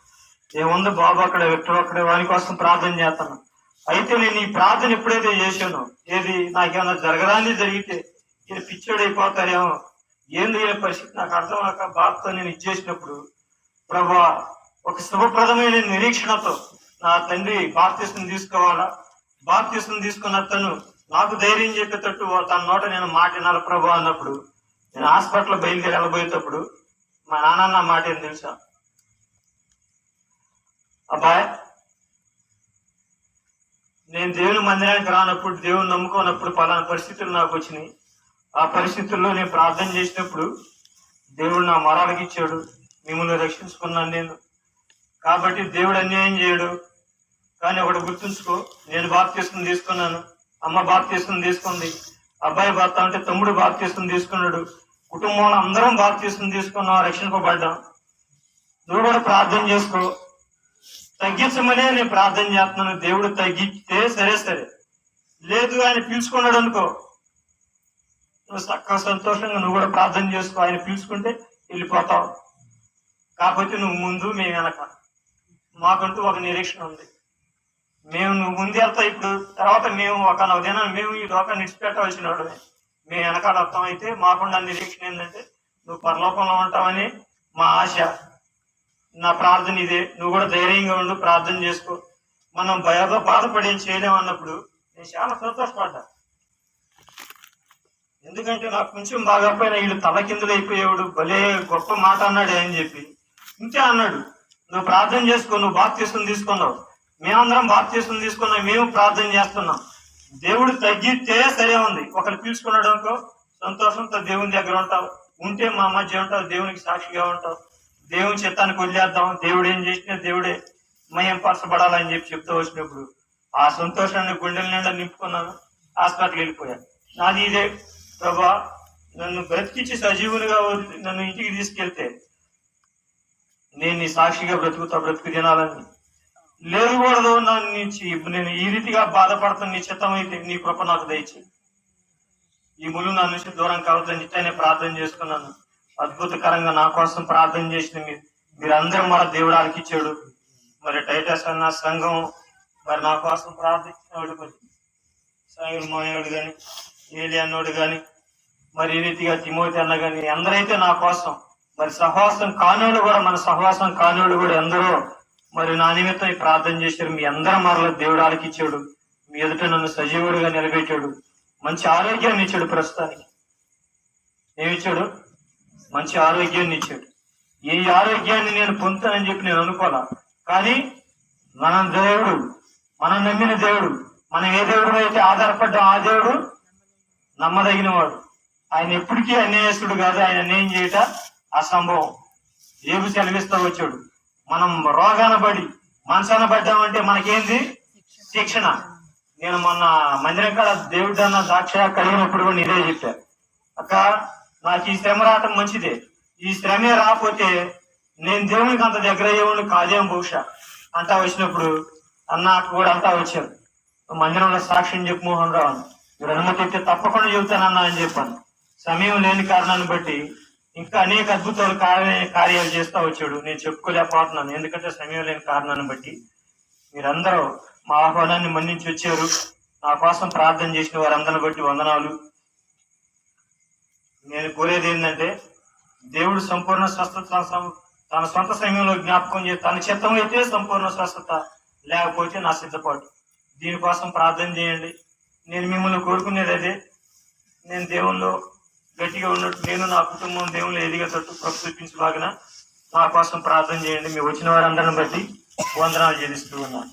ఏముంది బాబు అక్కడ వ్యక్తులు అక్కడే వాని కోసం ప్రార్థన చేస్తాను. అయితే నేను ఈ ప్రార్థన ఎప్పుడైతే చేశానో, ఏది నాకేమన్నా జరగరాని జరిగితే ఇది పిచ్చోడైపోతారేమో, ఏంది ఏ పరిస్థితి నాకు అర్థం కాక బాధతో నేను ఇచ్చేసినప్పుడు, ప్రభా ఒక శుభప్రదమైన నిరీక్షణతో నా తండ్రి బాప్తిస్మం తీసుకోవాలా, బాప్తిస్మం తీసుకున్న తను నాకు ధైర్యం చెప్పేటట్టు తన నోట నేను మాట వినాలి ప్రభా అన్నప్పుడు, నేను హాస్పిటల్ బయలుదేరి వెళ్ళబోయేటప్పుడు మా నాన్న నా మాట ఏం తెలుసా, అబ్బాయి నేను దేవుని మందిరానికి రానప్పుడు, దేవుని నమ్ముకోనప్పుడు పలానా పరిస్థితులు నాకు వచ్చినాయి. ఆ పరిస్థితుల్లో నేను ప్రార్థన చేసినప్పుడు దేవుడు నా మొరాలకి ఇచ్చాడు, మిమ్మల్ని రక్షించుకున్నాను. కాబట్టి దేవుడు అన్యాయం చేయడు. కానీ ఒకటి గుర్తుంచుకో, నేను బాప్తీసం తీసుకున్నాను, అమ్మ బాప్తీసం తీసుకుంది, అబ్బాయి భర్త అంటే తమ్ముడు బాప్తీసం తీసుకున్నాడు, కుటుంబంలో అందరం బాప్తీసం తీసుకున్నాం, రక్షింపబడ్డాం. నువ్వు కూడా ప్రార్థన చేసుకో. తగ్గించమనే నేను ప్రార్థన చేస్తున్నాను. దేవుడు తగ్గితే సరే సరే, లేదు ఆయన పిలుచుకున్నాడు అనుకో, నువ్వు చక్కగా సంతోషంగా నువ్వు కూడా ప్రార్థన చేసుకో. ఆయన పిలుచుకుంటే వెళ్ళిపోతావు. కాకపోతే నువ్వు ముందు, మేము వెనక. మాకంటూ ఒక నిరీక్షణ ఉంది. మేము నువ్వు ముందు వెళ్తావు, ఇప్పుడు తర్వాత మేము ఒక దినాన్ని మేము ఈ లోకాన్ని విడిచిపెట్టవలసిన వాడు. మేము వెనకాల వస్తాం. అయితే మాకుండా నిరీక్షణ ఏంటంటే నువ్వు పరలోకంలో ఉంటావని మా ఆశ. నా ప్రార్థన ఇదే. నువ్వు కూడా ధైర్యంగా ఉండు, ప్రార్థన చేసుకో. మనం బాధపడి చేయలేము అన్నప్పుడు నేను చాలా సంతోషపడ్డా. ఎందుకంటే నాకు కొంచెం బాగా పోయినా వీళ్ళు తలకిందులు అయిపోయేవాడు, భలే గొప్ప మాట అన్నాడు అని చెప్పి ఇంతే అన్నాడు. నువ్వు ప్రార్థన చేసుకో, నువ్వు బాప్తీసం తీసుకున్నావు, మేమందరం బాప్తీసం తీసుకున్నాం, మేము ప్రార్థన చేస్తున్నాం. దేవుడు తగ్గితే సరే ఉంది. ఒకరు పిలుచుకున్నాడు అనుకో, సంతోషంతో దేవుని దగ్గర ఉంటావు, ఉంటే మా మధ్య ఉంటావు, దేవునికి సాక్షిగా ఉంటావు. దేవుని చిత్తానికి వదిలేద్దాం, దేవుడు ఏం చేసినా దేవుడే మయం పరచబడాలని చెప్పి చెప్తూ వచ్చినప్పుడు ఆ సంతోషాన్ని గుండెల నిండా నింపుకున్నాను. హాస్పిటల్కి వెళ్ళిపోయాను. నాది ఇదే, ప్రభా నన్ను బ్రతికించి సజీవునిగా నన్ను ఇంటికి తీసుకెళ్తే నేను నీ సాక్షిగా బ్రతుకు తినాలని లేకూడదు. నేను ఈ రీతిగా బాధపడుతున్న నీ చిత్తం అయితే నీ కృప నాకు దయచేయి. ఈ ముళ్ళు నా నుంచి దూరం కావద్దని ఇట్లనే ప్రార్థన చేసుకున్నాను. అద్భుతకరంగా నా కోసం ప్రార్థన చేసిన మీరందరూ మన దేవుడు ఆలకిచ్చాడు. మరి టైటస్ అన్న సంఘం మరి నా కోసం ప్రార్థించినవాడు, మరి సాయిల్ మోయాడు కానీ, ఏలి అన్నోడు కానీ, మరి ఈ రీతిగా తిమోతి అన్న కానీ, అందరైతే నా కోసం మరి సహవాసం కానోళ్ళు కూడా, మన సహవాసం కానోళ్ళు కూడా ఎందరో మరి నా నిమిత్తం ప్రార్థన చేశారు. మీ అందరం మరలా దేవుడు ఆలకిచ్చాడు. మీ ఎదుట నన్ను సజీవుడిగా నిలబెట్టాడు. మంచి ఆరోగ్యాన్ని ఇచ్చాడు. ప్రస్తుతానికి ఏమిచ్చాడు? మంచి ఆరోగ్యాన్ని ఇచ్చాడు. ఈ ఆరోగ్యాన్ని నేను పొందుతానని చెప్పి నేను అనుకోవాలా. కానీ మన దేవుడు, మనం నమ్మిన దేవుడు, మనం ఏ దేవుడు అయితే ఆధారపడ్డాం ఆ దేవుడు నమ్మదగిన వాడు. ఆయన ఎప్పటికీ అన్యాయస్తుడు కాదు. ఆయన అన్యాయం చేయట అసంభవం. ఏబు సెలవిస్తా వచ్చాడు. మనం రోగాన పడి మనసాన పడ్డామంటే మనకేంది? శిక్షణ. నేను మొన్న మందిరం కాడ దేవుడు అన్న సాక్షి కలిగినప్పుడు కూడా ఇదే చెప్పారు. అక్క నాకు ఈ శ్రమ రావటం మంచిదే, ఈ శ్రమే రాకపోతే నేను దేవునికి అంత దగ్గర అయ్యేవాడిని కాదేం బహుశా అంటా వచ్చినప్పుడు అన్న కూడా అంతా వచ్చారు. మందిరంలో సాక్ష్యం చెప్పు మోహన్ రావు అని. మీరు అనుమతి అయితే తప్పకుండా చెబుతానన్నా అని చెప్పాను. సమయం లేని కారణాన్ని బట్టి ఇంకా అనేక అద్భుతాలు కార్యాలు చేస్తా వచ్చాడు. నేను చెప్పుకోలేకపోతున్నాను, ఎందుకంటే సమయం లేని కారణాన్ని బట్టి. మీరందరూ మా ఆహ్వానాన్ని మన్నించి వచ్చారు. నా కోసం ప్రార్థన చేసిన వారందరిని బట్టి వందనాలు. నేను కోరేది ఏంటంటే దేవుడు సంపూర్ణ స్వస్థత తన సొంత సమయంలో జ్ఞాపకం చేసి తన చిత్తం అయితే సంపూర్ణ స్వస్థత, లేకపోతే నా సిద్ధపాటు. దీనికోసం ప్రార్థన చేయండి. నేను మిమ్మల్ని కోరుకునేది అదే. నేను దేవుల్లో గట్టిగా ఉన్నట్టు నేను నా కుటుంబం దేవుళ్ళు ఎదిగేటట్టు ప్రభు చూపించలాగిన నా కోసం ప్రార్థన చేయండి. మీరు వచ్చిన వారందరిని బట్టి వందనాలు చెల్లిస్తూ ఉన్నాను.